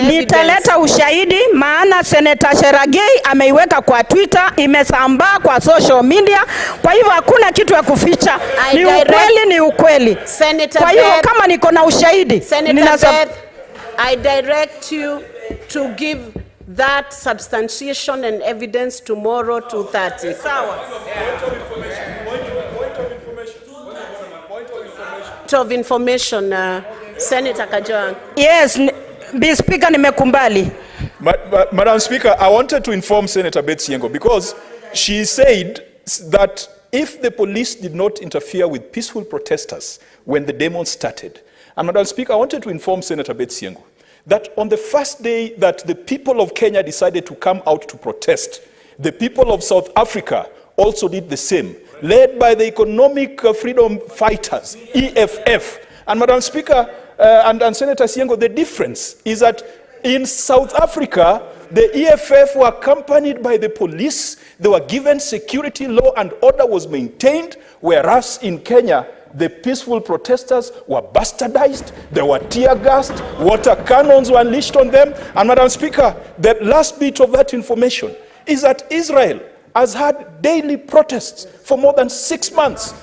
Nitaleta ushahidi, maana Senator Cherargei ameiweka kwa Twitter, imesambaa kwa social media. Kwa hivyo hakuna kitu ya kuficha. Ni ukweli, ni ukweli. Kwa hivyo kama niko na ushahidi, I direct you to give that substantiation and evidence tomorrow 2:30. Point of information, Senator Kajwang. Yes, Speaker, nimekumbali. Madam Speaker, I wanted to inform Senator Beth Siengo because she said that if the police did not interfere with peaceful protesters when the demos started, and Madam Speaker, I wanted to inform Senator Beth Siengo that on the first day that the people of Kenya decided to come out to protest, the people of South Africa also did the same, led by the Economic Freedom Fighters, EFF. And Madam Speaker, and Senator Siengo, the difference is that in South Africa, the EFF were accompanied by the police. They were given security, law and order was maintained, whereas in Kenya, the peaceful protesters were bastardized, they were tear gassed, water cannons were unleashed on them. And Madam Speaker, the last bit of that information is that Israel has had daily protests for more than 6 months.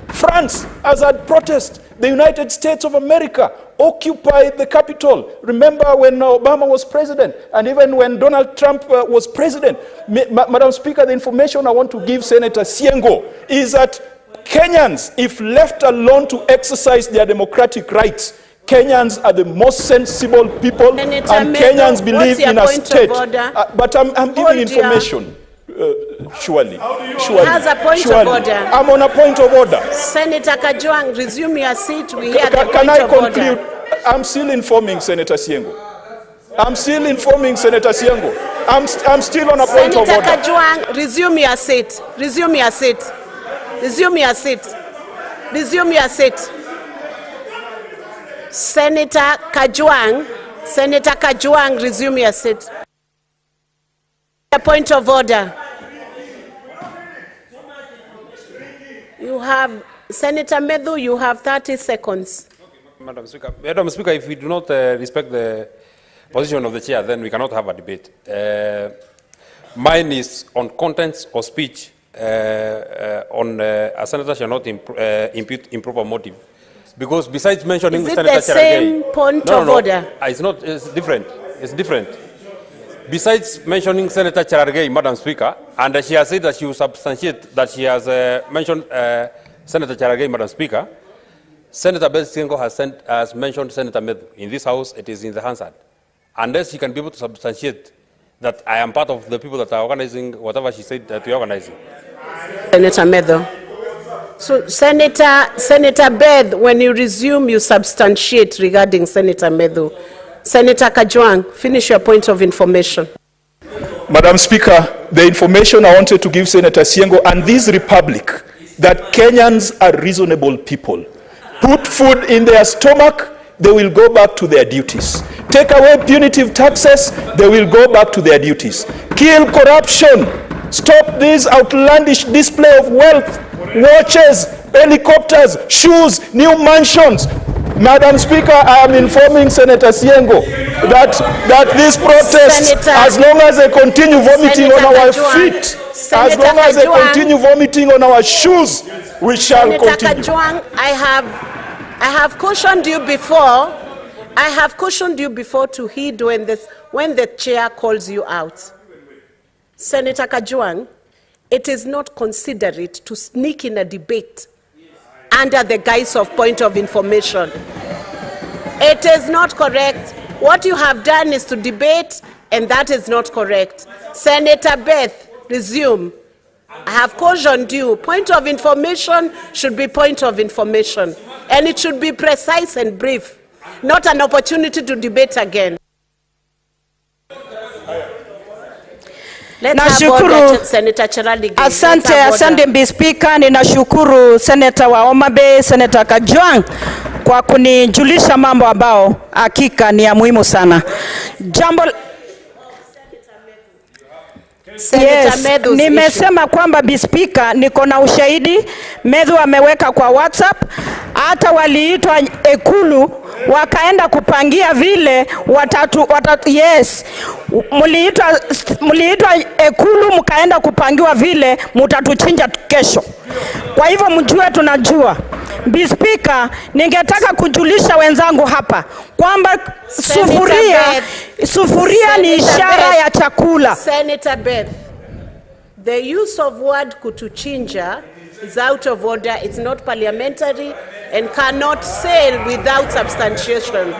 France has had protests. The United States of America occupied the Capitol. Remember when Obama was president, and even when Donald Trump was president. Madam Speaker, the information I want to give Senator Siengo is that Kenyans, if left alone to exercise their democratic rights, Kenyans are the most sensible people, Senator and Medo, Kenyans believe in a state. But I'm giving information. Surely. Has a point of order. I'm on a point of order. Senator Kajwang, resume your seat. We hear the Can point I of conclude? order. I'm still informing Senator Siengo. I'm still informing Senator Siengo. I'm still on a point of Senator order. Kajwang, resume your seat. Resume your seat. Resume your seat. Resume your seat. Senator Kajwang, resume your seat. A point of order. You have, Senator Medu, you have 30 seconds. Madam Speaker, if we do not respect the position of the chair, then we cannot have a debate. Mine is on contents or speech on a senator shall not impute improper motive. Because besides mentioning is it Senator the same point of order? It's not. It's different. It's different. Besides mentioning Senator Cherargei, Madam Speaker, and she has said that she will substantiate that she has mentioned Senator Cherargei, Madam Speaker, Senator Beth Siengo has mentioned Senator Medu. In this House, it is in the Hansard. Unless she can be able to substantiate that I am part of the people that are organizing whatever she said that we are organizing. Senator Medu. So, Senator Beth, when you resume, you substantiate regarding Senator Medu. Senator Kajwang, finish your point of information. Madam Speaker, the information I wanted to give Senator Siengo and this republic, that Kenyans are reasonable people. Put food in their stomach, they will go back to their duties. Take away punitive taxes, they will go back to their duties. Kill corruption. Stop this outlandish display of wealth, watches, helicopters, shoes, new mansions. Madam Speaker, I am informing Senator Siengo that this protest, as long as they continue vomiting on our feet, as long as they continue vomiting on our shoes, we shall continue. Senator Kajwang, I have cautioned you before. I have cautioned you before to heed when the chair calls you out. Senator Kajwang, it is not considerate to sneak in a debate under the guise of point of information. It is not correct. What you have done is to debate, and that is not correct. Senator Beth, resume. I have cautioned you. Point of information should be point of information, and it should be precise and brief, not an opportunity to debate again. Nashukuru. Asante Mbi Speaker, ninashukuru Senator wa Homabay, Senator Kajwang kwa kunijulisha mambo ambao hakika ni ya muhimu sana. Jambo Yes, nimesema kwamba Mbi Speaker niko na ushahidi. Medu ameweka kwa WhatsApp, hata waliitwa Ekulu wakaenda kupangia vile watatu yes, Mliitwa Ekulu mkaenda kupangiwa vile mutatuchinja kesho. Kwa hivyo mjue tunajua. Mr. Speaker, ningetaka kujulisha wenzangu hapa kwamba sufuria ni ishara ya chakula. Senator Beth, the use of word kutuchinja is out of order. It's not parliamentary and cannot sail without substantiation.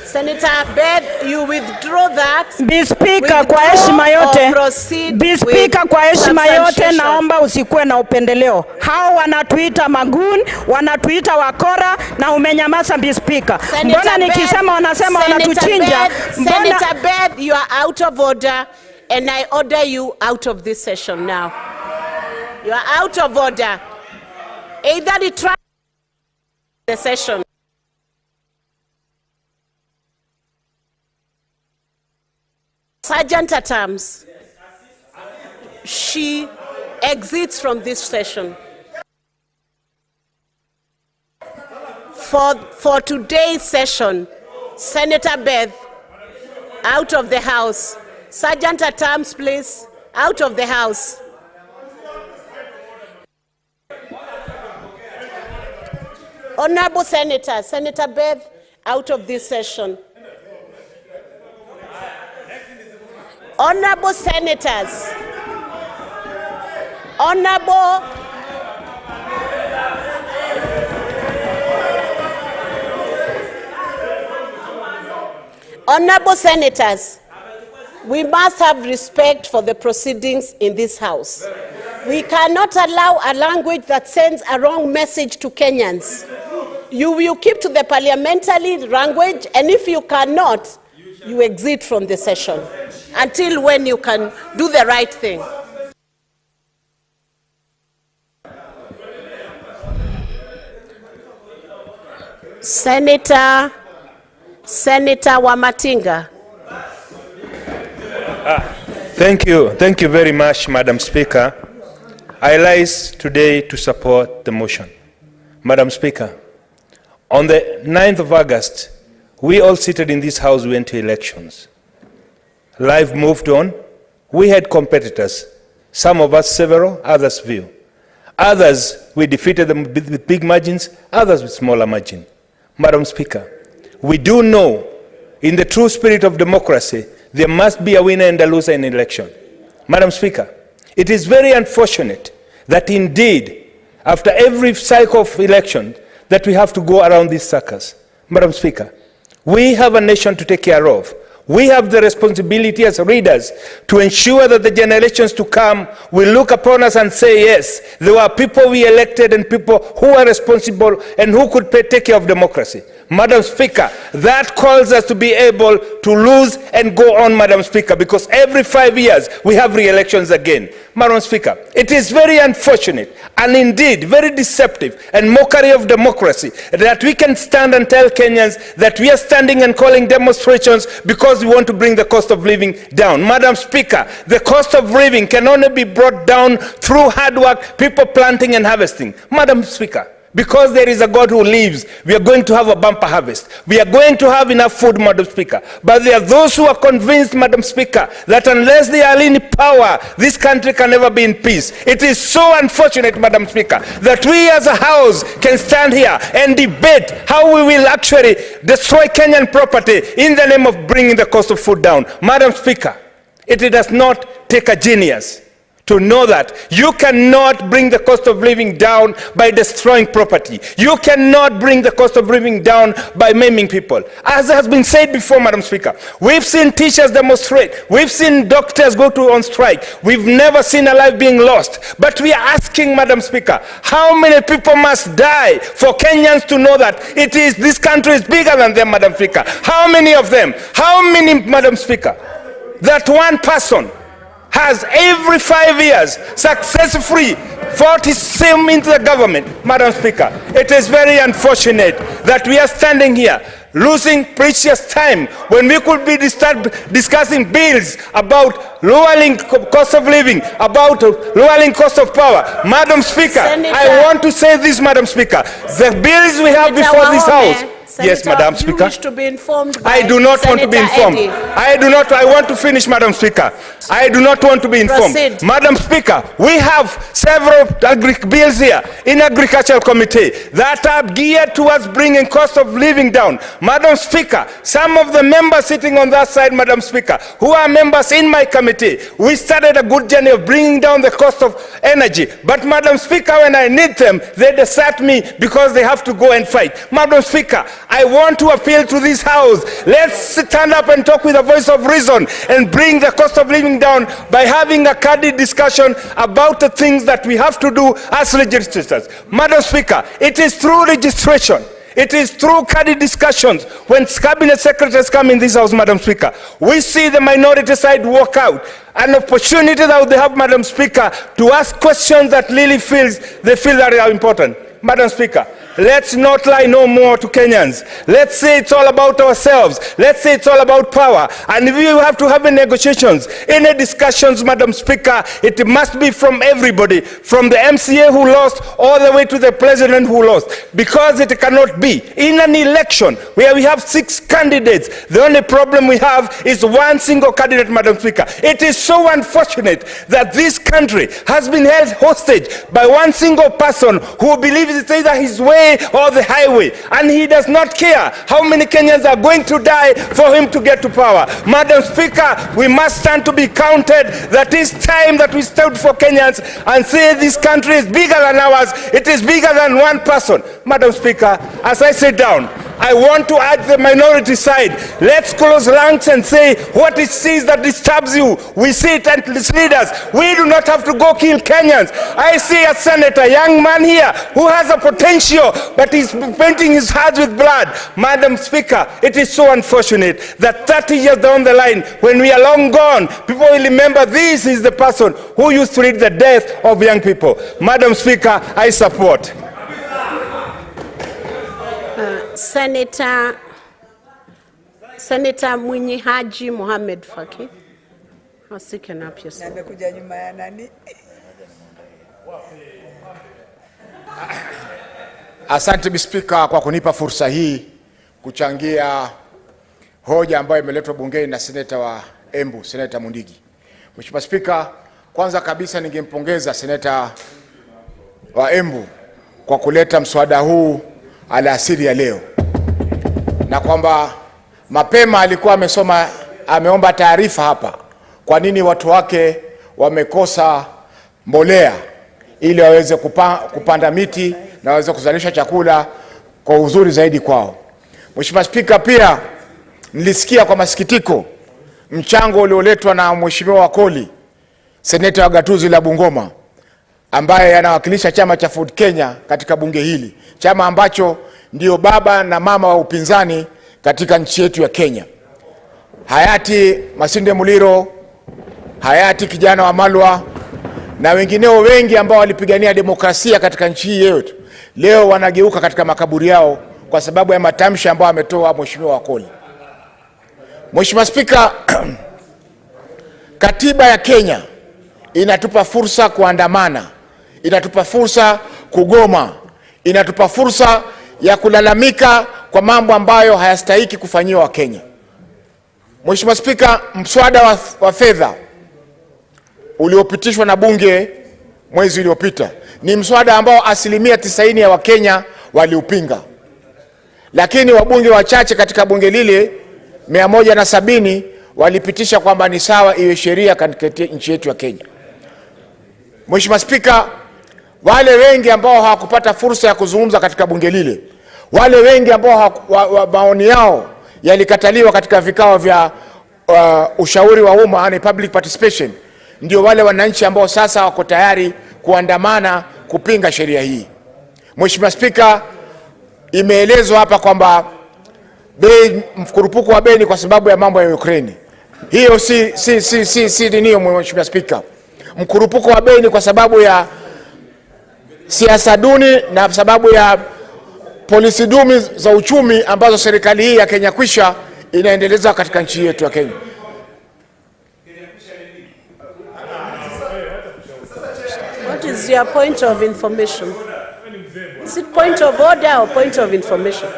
Senator Beth, you withdraw that. Mr. Speaker, kwa heshima yote, Mr. Speaker, kwa heshima yote naomba usikuwe na upendeleo. Hao wanatuita magun, wanatuita wakora na umenyamaza Mr. Speaker. Mbona nikisema wanasema wanatuchinja? Senator Beth, you are out of order and I order you out of this session now. You are out of order. Either retract the session. Sergeant at arms, she exits from this session. For today's session, Senator Beth, out of the house. Sergeant at arms, please, out of the house. Honorable Senator, Senator Beth, out of this session. Honorable senators, honorable senators, we must have respect for the proceedings in this house. We cannot allow a language that sends a wrong message to Kenyans. You will keep to the parliamentary language, and if you cannot, you exit from the session until when you can do the right thing. Senator Wamatinga. Thank you very much, Madam Speaker. I rise today to support the motion. Madam Speaker, on the 9th of August, we all seated in this house went to elections. Life moved on. We had competitors. Some of us several, others few. Others, we defeated them with big margins, others with smaller margin. Madam Speaker, we do know in the true spirit of democracy, there must be a winner and a loser in election. Madam Speaker, it is very unfortunate that indeed, after every cycle of election, that we have to go around these circles. Madam Speaker, we have a nation to take care of. We have the responsibility as readers to ensure that the generations to come will look upon us and say, yes, there were people we elected and people who are responsible and who could take care of democracy. Madam Speaker, that calls us to be able to lose and go on, Madam Speaker, because every 5 years we have re-elections again. Madam Speaker, it is very unfortunate and indeed very deceptive and mockery of democracy that we can stand and tell Kenyans that we are standing and calling demonstrations because we want to bring the cost of living down. Madam Speaker, the cost of living can only be brought down through hard work, people planting and harvesting. Madam Speaker, because there is a God who lives, we are going to have a bumper harvest. We are going to have enough food, Madam Speaker. But there are those who are convinced, Madam Speaker, that unless they are in power, this country can never be in peace. It is so unfortunate, Madam Speaker, that we as a house can stand here and debate how we will actually destroy Kenyan property in the name of bringing the cost of food down. Madam Speaker, it does not take a genius to know that you cannot bring the cost of living down by destroying property. You cannot bring the cost of living down by maiming people. As has been said before, Madam Speaker, we've seen teachers demonstrate. We've seen doctors go on strike. We've never seen a life being lost. But we are asking, Madam Speaker, how many people must die for Kenyans to know that this country is bigger than them, Madam Speaker? How many of them? How many, Madam Speaker, that one person has every 5 years successfully fought his same into the government? Madam Speaker, it is very unfortunate that we are standing here losing precious time when we could be discussing bills about lowering cost of living, about lowering cost of power. Madam Speaker, I want to say this, Madam Speaker. The bills we have before this house, Yes, Madam Speaker. You wish to be informed by I do not want to be Senator informed. Eddie. I want to finish, Madam Speaker. I do not want to be informed. Proceed. Madam Speaker, we have several bills here in Agricultural Committee that are geared towards bringing cost of living down. Madam Speaker, some of the members sitting on that side, Madam Speaker, who are members in my committee, we started a good journey of bringing down the cost of energy. But Madam Speaker, when I need them, they desert me because they have to go and fight. Madam Speaker, I want to appeal to this House. Let's stand up and talk with a voice of reason and bring the cost of living down by having a candid discussion about the things that we have to do as legislators. Madam Speaker, it is through registration, it is through candid discussions when cabinet secretaries come in this House, Madam Speaker. We see the minority side walk out. An opportunity that they have, Madam Speaker, to ask questions that really they feel that are important. Madam Speaker, let's not lie no more to Kenyans. Let's say it's all about ourselves. Let's say it's all about power. And if you have to have negotiations, any discussions, Madam Speaker, it must be from everybody, from the MCA who lost all the way to the president who lost. Because it cannot be. In an election where we have 6 candidates, the only problem we have is one single candidate, Madam Speaker. It is so unfortunate that this country has been held hostage by one single person who believes it's either his way or the highway, and he does not care how many Kenyans are going to die for him to get to power. Madam Speaker, we must stand to be counted. That is time that we stood for Kenyans and say this country is bigger than ours. It is bigger than one person. Madam Speaker, as I sit down, I want to urge the minority side, let's close ranks and say what it is that disturbs you. We see it and its leaders. We do not have to go kill Kenyans. I see a senator, young man here, who has a potential, but he's painting his hands with blood. Madam Speaker, it is so unfortunate that 30 years down the line, when we are long gone, people will remember this is the person who used to lead the death of young people. Madam Speaker, I support. Senator Mwenye Haji Mohamed Faki. Asiken up your speaker. Asante Spika kwa kunipa fursa hii kuchangia hoja ambayo imeletwa bungeni na seneta wa Embu, Seneta Mundigi. Mheshimiwa Spika, kwanza kabisa ningempongeza seneta wa Embu kwa kuleta mswada huu alasiri ya leo, na kwamba mapema alikuwa ameomba taarifa hapa kwa nini watu wake wamekosa mbolea ili waweze kupanda miti na waweze kuzalisha chakula kwa uzuri zaidi kwao. Mheshimiwa Spika, pia nilisikia kwa masikitiko mchango ulioletwa na Mheshimiwa Wakoli, seneta wa gatuzi la Bungoma, ambaye anawakilisha chama cha Ford Kenya katika bunge hili, chama ambacho ndio baba na mama wa upinzani katika nchi yetu ya Kenya. Hayati Masinde Muliro, hayati kijana wa Malwa na wengineo wengi ambao walipigania demokrasia katika nchi hii yetu, leo wanageuka katika makaburi yao kwa sababu ya matamshi ambayo ametoa Mheshimiwa Wakoli. Mheshimiwa Spika, katiba ya Kenya inatupa fursa kuandamana, inatupa fursa kugoma, inatupa fursa ya kulalamika kwa mambo ambayo hayastahiki kufanyiwa Kenya. Mheshimiwa Spika, mswada wa fedha uliopitishwa na bunge mwezi uliopita ni mswada ambao 90% ya Wakenya waliupinga, lakini wabunge wachache katika bunge lile 170 walipitisha kwamba ni sawa iwe sheria katika nchi yetu ya Kenya. Mheshimiwa Spika, wale wengi ambao hawakupata fursa ya kuzungumza katika bunge lile, wale wengi ambao maoni yao yalikataliwa katika vikao vya ushauri wa umma, yani public participation, ndio wale wananchi ambao sasa wako tayari kuandamana kupinga sheria hii. Mheshimiwa Spika, imeelezwa hapa kwamba mkurupuko wa bei ni kwa sababu ya mambo ya Ukraine. Hiyo si ndio Mheshimiwa Spika. Mkurupuko wa bei ni kwa sababu ya siasa duni na sababu ya polisi dumi za uchumi ambazo serikali hii ya Kenya kwisha inaendeleza katika nchi yetu ya Kenya. What is your point of information? Is it point of order or point of information?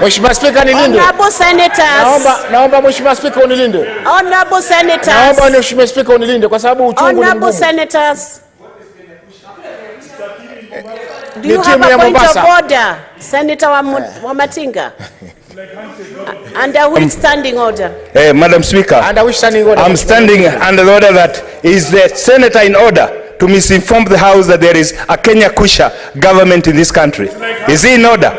Mheshimiwa Spika nilinde. Honorable Senators. Naomba Mheshimiwa Spika unilinde. Honorable Senators. Naomba Mheshimiwa Spika unilinde kwa sababu uchungu ni Honorable mgumu. Senators. Do you Ni have timu ya a point of Mombasa. order, Senator Wamatinga? Under which standing order? Madam Speaker, Under which standing order? I'm standing under the order that is the senator in order to misinform the House that there is a Kenya Kusha government in this country. Is he in order?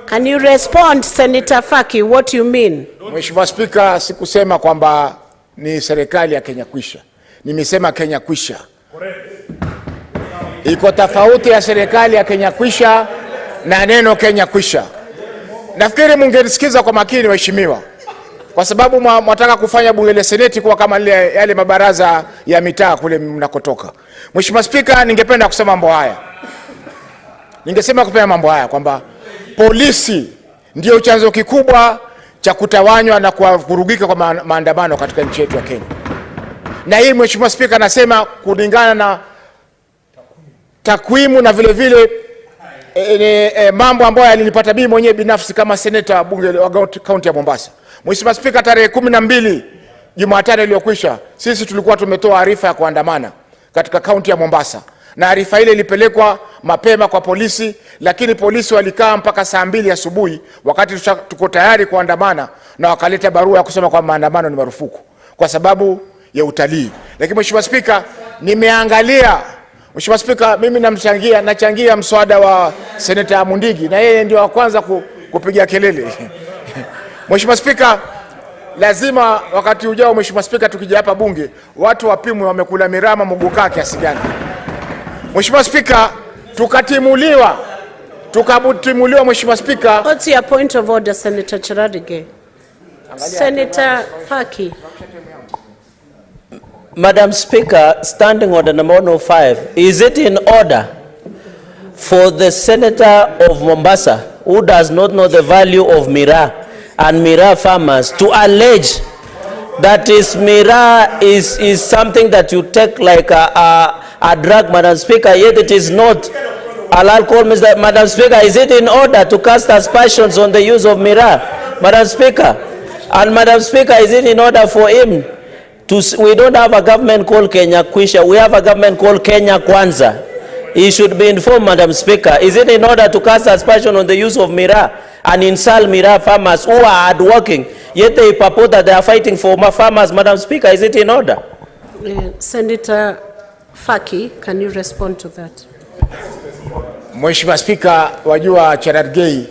Can you respond, Senator Faki, what you mean? Mheshimiwa Spika, sikusema kwamba ni serikali ya Kenya Kwisha. Nimesema Kenya Kwisha. Iko tofauti ya serikali ya Kenya Kwisha na neno Kenya Kwisha. Nafikiri mungenisikiza kwa makini waheshimiwa. Kwa sababu mwataka kufanya bunge la seneti kuwa kama yale mabaraza ya mitaa kule mnakotoka. Mheshimiwa Spika, ningependa kusema mambo haya. Ningesema kupenda mambo haya kwamba polisi ndio chanzo kikubwa cha kutawanywa na kuvurugika kwa maandamano katika nchi yetu ya Kenya. Na hii Mheshimiwa Spika nasema kulingana na takwimu na vile vile mambo ambayo yalinipata mimi mwenyewe binafsi kama seneta bunge wa kaunti ya Mombasa. Mheshimiwa Spika, tarehe 12 Jumatano iliyokwisha sisi tulikuwa tumetoa arifa ya kuandamana katika kaunti ya Mombasa. Na arifa ile ilipelekwa mapema kwa polisi, lakini polisi walikaa mpaka saa 2 asubuhi wakati tuko tayari kuandamana, na wakaleta barua ya kusema kwa maandamano ni marufuku kwa sababu ya utalii. Lakini Mheshimiwa Spika, nimeangalia Mheshimiwa Spika, mimi nachangia mswada wa Senator Mundigi na yeye ndio wa kwanza kupiga kelele. Mheshimiwa Spika, lazima wakati ujao Mheshimiwa Spika tukija hapa bunge watu wapimwe wamekula mirama muguka kiasi gani. Mheshimiwa Spika, tukatimuliwa Mheshimiwa Spika. What's your point of order, Senator Charadige? Senator Faki. Madam Speaker, standing order number 105, is it in order for the senator of Mombasa who does not know the value of miraa and miraa farmers to allege that miraa is something that you take like a drug, Madam Speaker, yet it is not alcohol, Madam Speaker? Is it in order to cast aspersions on the use of miraa, Madam Speaker? And Madam Speaker, is it in order for him we don't have a government called Kenya Kwisha, we have a government called Kenya Kwanza. He should be informed, Madam Speaker. Is it in order to cast aspersion on the use of miraa and insult miraa farmers who are hardworking, yet they purport that they are fighting for farmers, Madam Speaker? Is it in order? Senator Faki, can you respond to that? Mheshimiwa Spika, wajua Cherargei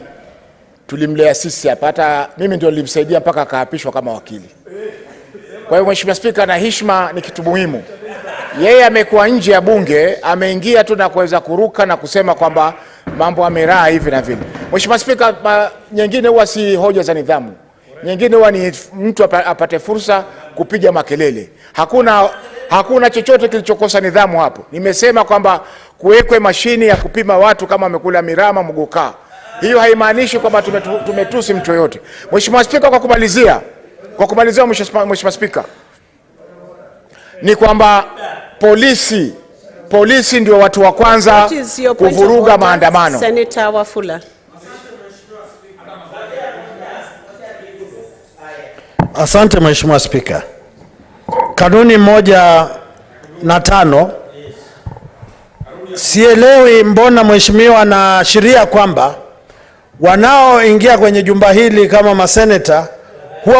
tulimlea sisi hapa, hata mimi ndio nilimsaidia mpaka akaapishwa kama wakili. Kwa hiyo Mheshimiwa Spika, na heshima ni kitu muhimu. Yeye amekuwa nje ya bunge, ameingia tu na kuweza kuruka na kusema kwamba mambo ya miraa hivi na vile. Mheshimiwa Spika, nyingine huwa si hoja za nidhamu. Nyingine huwa ni mtu apate fursa kupiga makelele. Hakuna chochote kilichokosa nidhamu hapo. Nimesema kwamba kuwekwe mashini ya kupima watu kama wamekula mirama mguka. Hiyo haimaanishi kwamba tumetusi mtu yote. Mheshimiwa Spika, kwa kumalizia Mheshimiwa Spika, ni kwamba polisi ndio watu wa kwanza kuvuruga maandamano. Senator Wafula. Asante Mheshimiwa Spika. Kanuni 105 sielewi mbona mheshimiwa anaashiria kwamba wanaoingia kwenye jumba hili kama maseneta huwa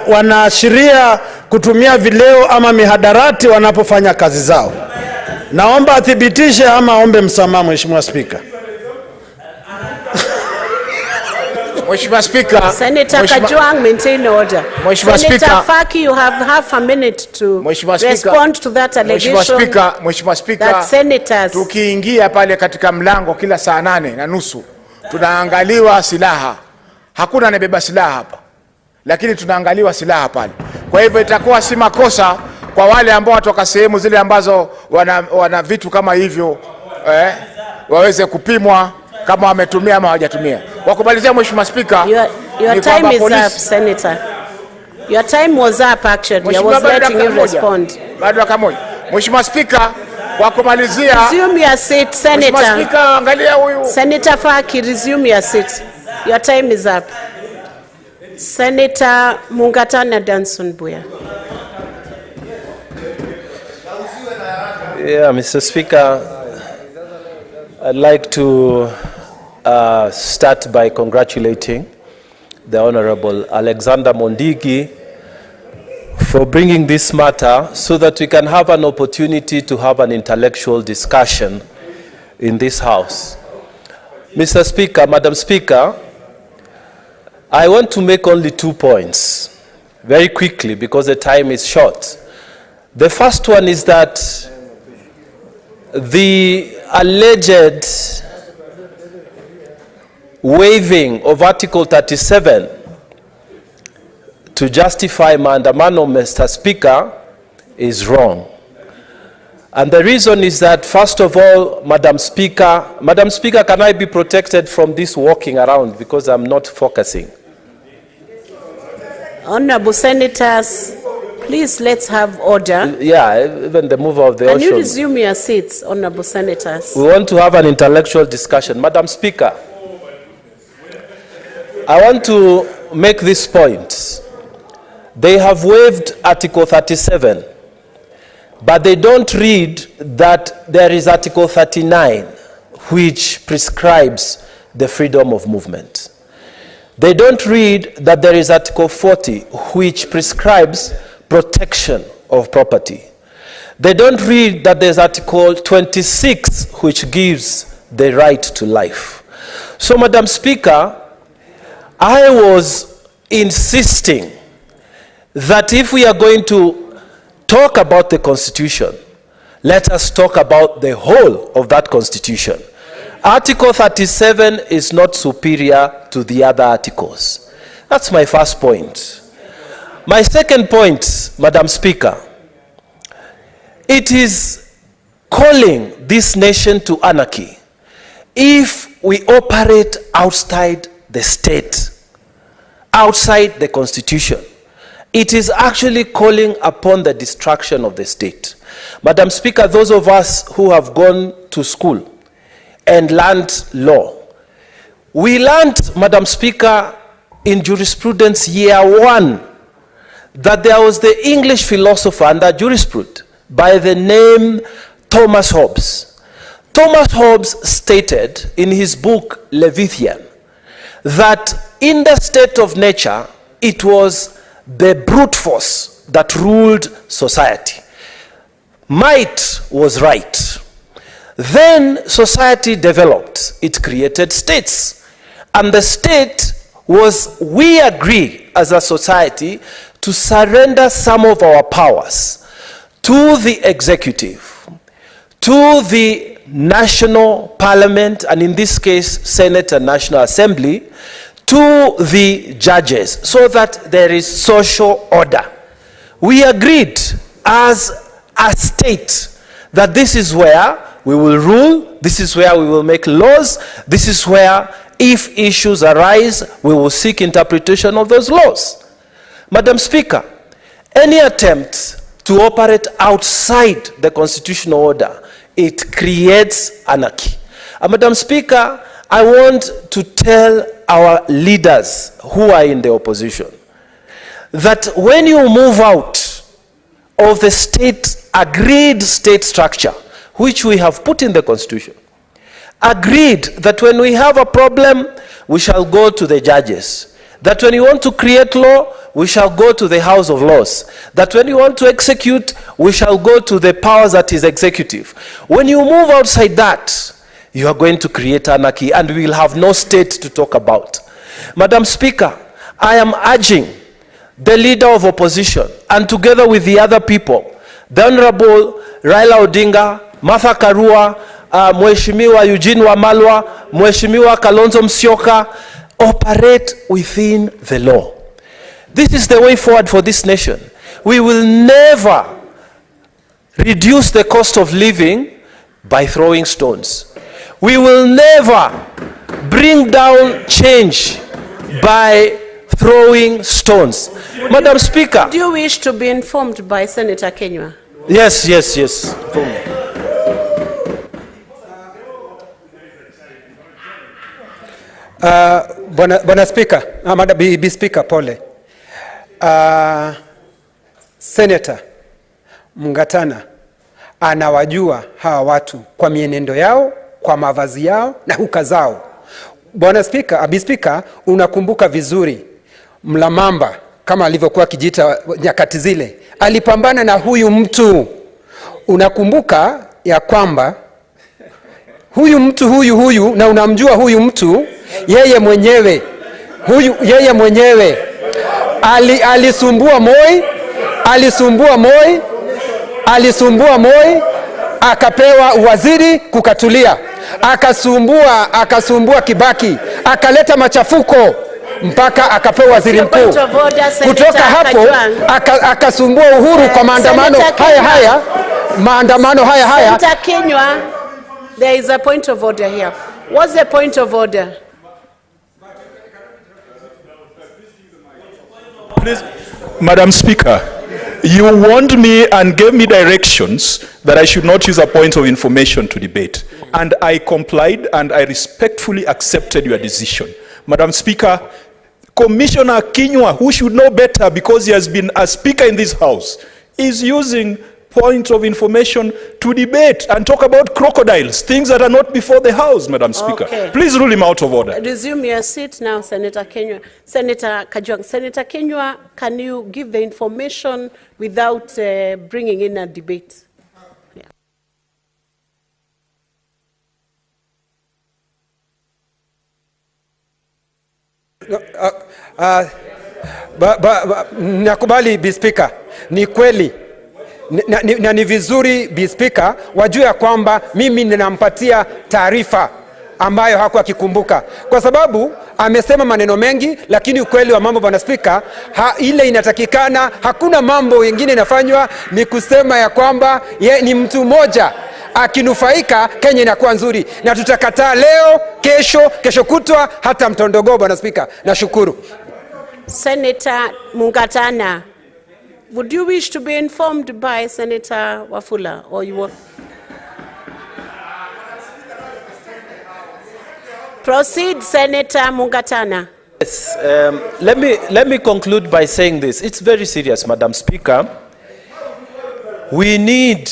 wanaashiria kutumia vileo ama mihadarati wanapofanya kazi zao. Naomba athibitishe ama aombe msamaha Mheshimiwa Spika. Mheshimiwa Spika, Senator Kajwang, maintain order. Mheshimiwa Spika, Senator Faki, you have half a minute to respond to that allegation. Mheshimiwa Spika, that senators, tukiingia pale katika mlango kila saa 8:30 tunaangaliwa silaha. Hakuna anabeba silaha hapa, lakini tunaangaliwa silaha pale. Kwa hivyo itakuwa si makosa kwa wale ambao watoka sehemu zile ambazo wana vitu kama hivyo waweze kupimwa kama wametumia ama hawajatumia. Kwa kumalizia Mheshimiwa Spika, your time is up, Senator. Your time was up actually. I was letting you respond. Bado kama moja. Mheshimiwa Spika, Kwa kumalizia, resume your seat, Senator. Speaker, angalia huyu. Senator Faki, resume your seat. Your time is up. Senator Mungatana Danson Buya. Yeah, Mr. Speaker, I'd like to start by congratulating the Honorable Alexander Mondigi for bringing this matter so that we can have an opportunity to have an intellectual discussion in this House. Mr. Speaker, Madam Speaker, I want to make only 2 points very quickly because the time is short. The first one is that the alleged waiving of Article 37 to justify Maandamano, Mr. Speaker, is wrong. And the reason is that, first of all, Madam Speaker, can I be protected from this walking around because I'm not focusing? Honorable Senators, please let's have order. Yeah, even the mover of the Can ocean. you resume your seats, Honorable Senators? We want to have an intellectual discussion. Madam Speaker, I want to make this point. They have waived Article 37, but they don't read that there is Article 39, which prescribes the freedom of movement. They don't read that there is Article 40, which prescribes protection of property. They don't read that there's Article 26, which gives the right to life. So, Madam Speaker, I was insisting that if we are going to talk about the Constitution, let us talk about the whole of that Constitution. Article 37 is not superior to the other articles. That's my first point. My second point, Madam Speaker, it is calling this nation to anarchy if we operate outside the state, outside the Constitution. It is actually calling upon the destruction of the state. Madam Speaker, those of us who have gone to school and learned law, we learned, Madam Speaker, in jurisprudence year 1, that there was the English philosopher and the jurisprudent by the name Thomas Hobbes. Thomas Hobbes stated in his book Leviathan that in the state of nature, it was the brute force that ruled society. Might was right. Then society developed. It created states. And the state was, we agree as a society, to surrender some of our powers to the executive, to the national parliament, and in this case, Senate and National Assembly, to the judges, so that there is social order. We agreed as a state that this is where we will rule, this is where we will make laws, this is where, if issues arise, we will seek interpretation of those laws. Madam Speaker, any attempt to operate outside the constitutional order, it creates anarchy. Madam Speaker, I want to tell our leaders who are in the opposition that when you move out of the state, agreed state structure, which we have put in the Constitution, agreed that when we have a problem, we shall go to the judges, that when you want to create law, we shall go to the House of Laws, that when you want to execute, we shall go to the powers that is executive. When you move outside that, you are going to create anarchy, and we will have no state to talk about. Madam Speaker, I am urging the leader of opposition, and together with the other people, the Honorable Raila Odinga, Martha Karua, Mheshimiwa Eugene Wamalwa, Mheshimiwa Kalonzo Musyoka, operate within the law. This is the way forward for this nation. We will never reduce the cost of living by throwing stones. We will never bring down change by throwing stones. Madam Speaker. Do you wish to be informed by Senator Kenywa? Yes. Bwana Speaker, Bi Speaker, pole. Senator Mungatana anawajua hawa watu kwa mienendo yao, kwa mavazi yao na huka zao. Bwana Speaker, Bi Speaker, unakumbuka vizuri Mlamamba kama alivyokuwa kijita nyakati zile, alipambana na huyu mtu. Unakumbuka ya kwamba huyu mtu huyu na unamjua huyu mtu, yeye mwenyewe alisumbua Moi akapewa waziri kukatulia, akasumbua Kibaki, akaleta machafuko mpaka akapewa waziri mkuu. Kutoka hapo akasumbua Uhuru kwa maandamano haya. Senator Kenywa, there is a point of order here. What's the point of order? Please, Madam Speaker, you warned me and gave me directions that I should not use a point of information to debate. And I complied and I respectfully accepted your decision. Madam Speaker, Commissioner Kenywa, who should know better because he has been a speaker in this house, is using point of information to debate and talk about crocodiles, things that are not before the house, Madam Speaker. Okay. Please rule him out of order. Resume your seat now, Senator Kenywa. Senator Kajwang. Senator Kenywa, can you give the information without bringing in a debate? Nakubali Bi Speaker, ni kweli na ni vizuri Bi Speaker wajue ya kwamba mimi ninampatia taarifa ambayo hakuwa akikumbuka, kwa sababu amesema maneno mengi, lakini ukweli wa mambo Bwana Speaker, ile inatakikana, hakuna mambo mengine inafanywa, ni kusema ya kwamba ye ni mtu mmoja akinufaika Kenya inakuwa nzuri, na tutakataa leo, kesho kutwa, hata mtondogo Bwana Speaker. Nashukuru. Senator Mungatana, would you wish to be informed by Senator Wafula, or you will? Proceed, Senator Mungatana. Yes, let me conclude by saying this. It's very serious, Madam Speaker. We need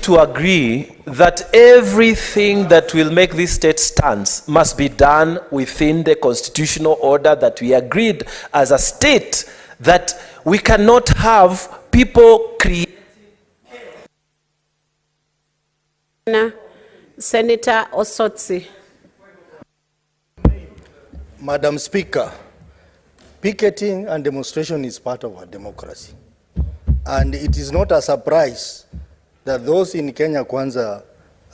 to agree that everything that will make this state stands must be done within the constitutional order that we agreed as a state, that we cannot have people create. Senator Osotsi. Madam Speaker, picketing and demonstration is part of our democracy. And it is not a surprise that those in Kenya Kwanza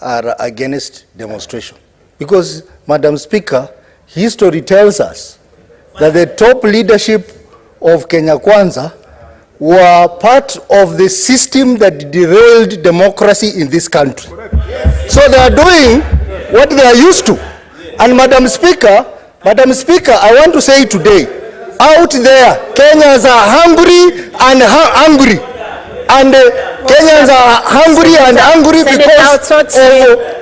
are against demonstration. Because, Madam Speaker, history tells us that the top leadership of Kenya Kwanza were part of the system that derailed democracy in this country. So they are doing what they are used to. And Madam Speaker, I want to say today, out there, Kenyans are hungry and angry. And Kenyans are hungry and angry because of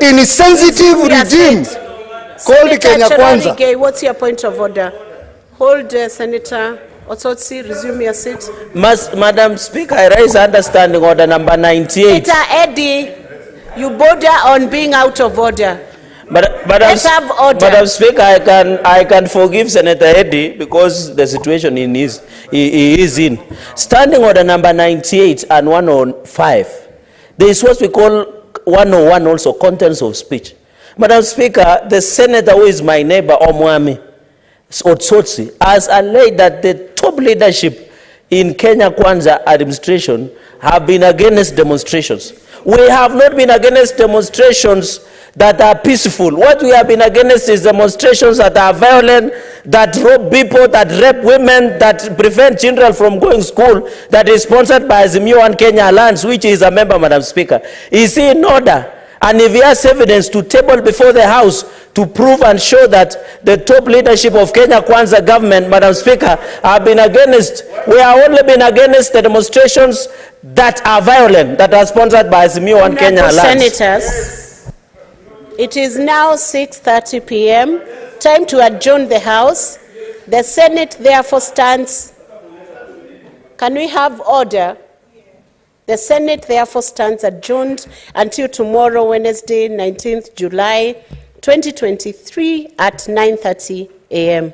insensitive regime called Kenya Kwanza. What's your point of order? Hold, Senator Osotsi, resume your seat. Madam Speaker, I raise understanding order number 98. Senator Eddie, you border on being out of order. Let's have order. Madam Speaker, I can forgive Senator Eddy because the situation he is in. Standing order number 98 and 105. There is what we call 101 also, contents of speech. Madam Speaker, the senator who is my neighbor, Omwami Otsotsi, has alleged that the top leadership in Kenya Kwanza administration have been against demonstrations. We have not been against demonstrations that are peaceful. What we have been against is demonstrations that are violent, that rob people, that rape women, that prevent children from going to school, that is sponsored by Azimio and Kenya Alliance, which is a member, Madam Speaker. Is he in order? And if he has evidence to table before the House to prove and show that the top leadership of Kenya Kwanza government, Madam Speaker, have been against, we have only been against the demonstrations that are violent, that are sponsored by Azimio and Kenya Alliance. Senators, it is now 6:30 p.m. time to adjourn the House. The Senate therefore stands. Can we have order? The Senate therefore stands adjourned until tomorrow, Wednesday, 19th July, 2023 at 9:30 a.m.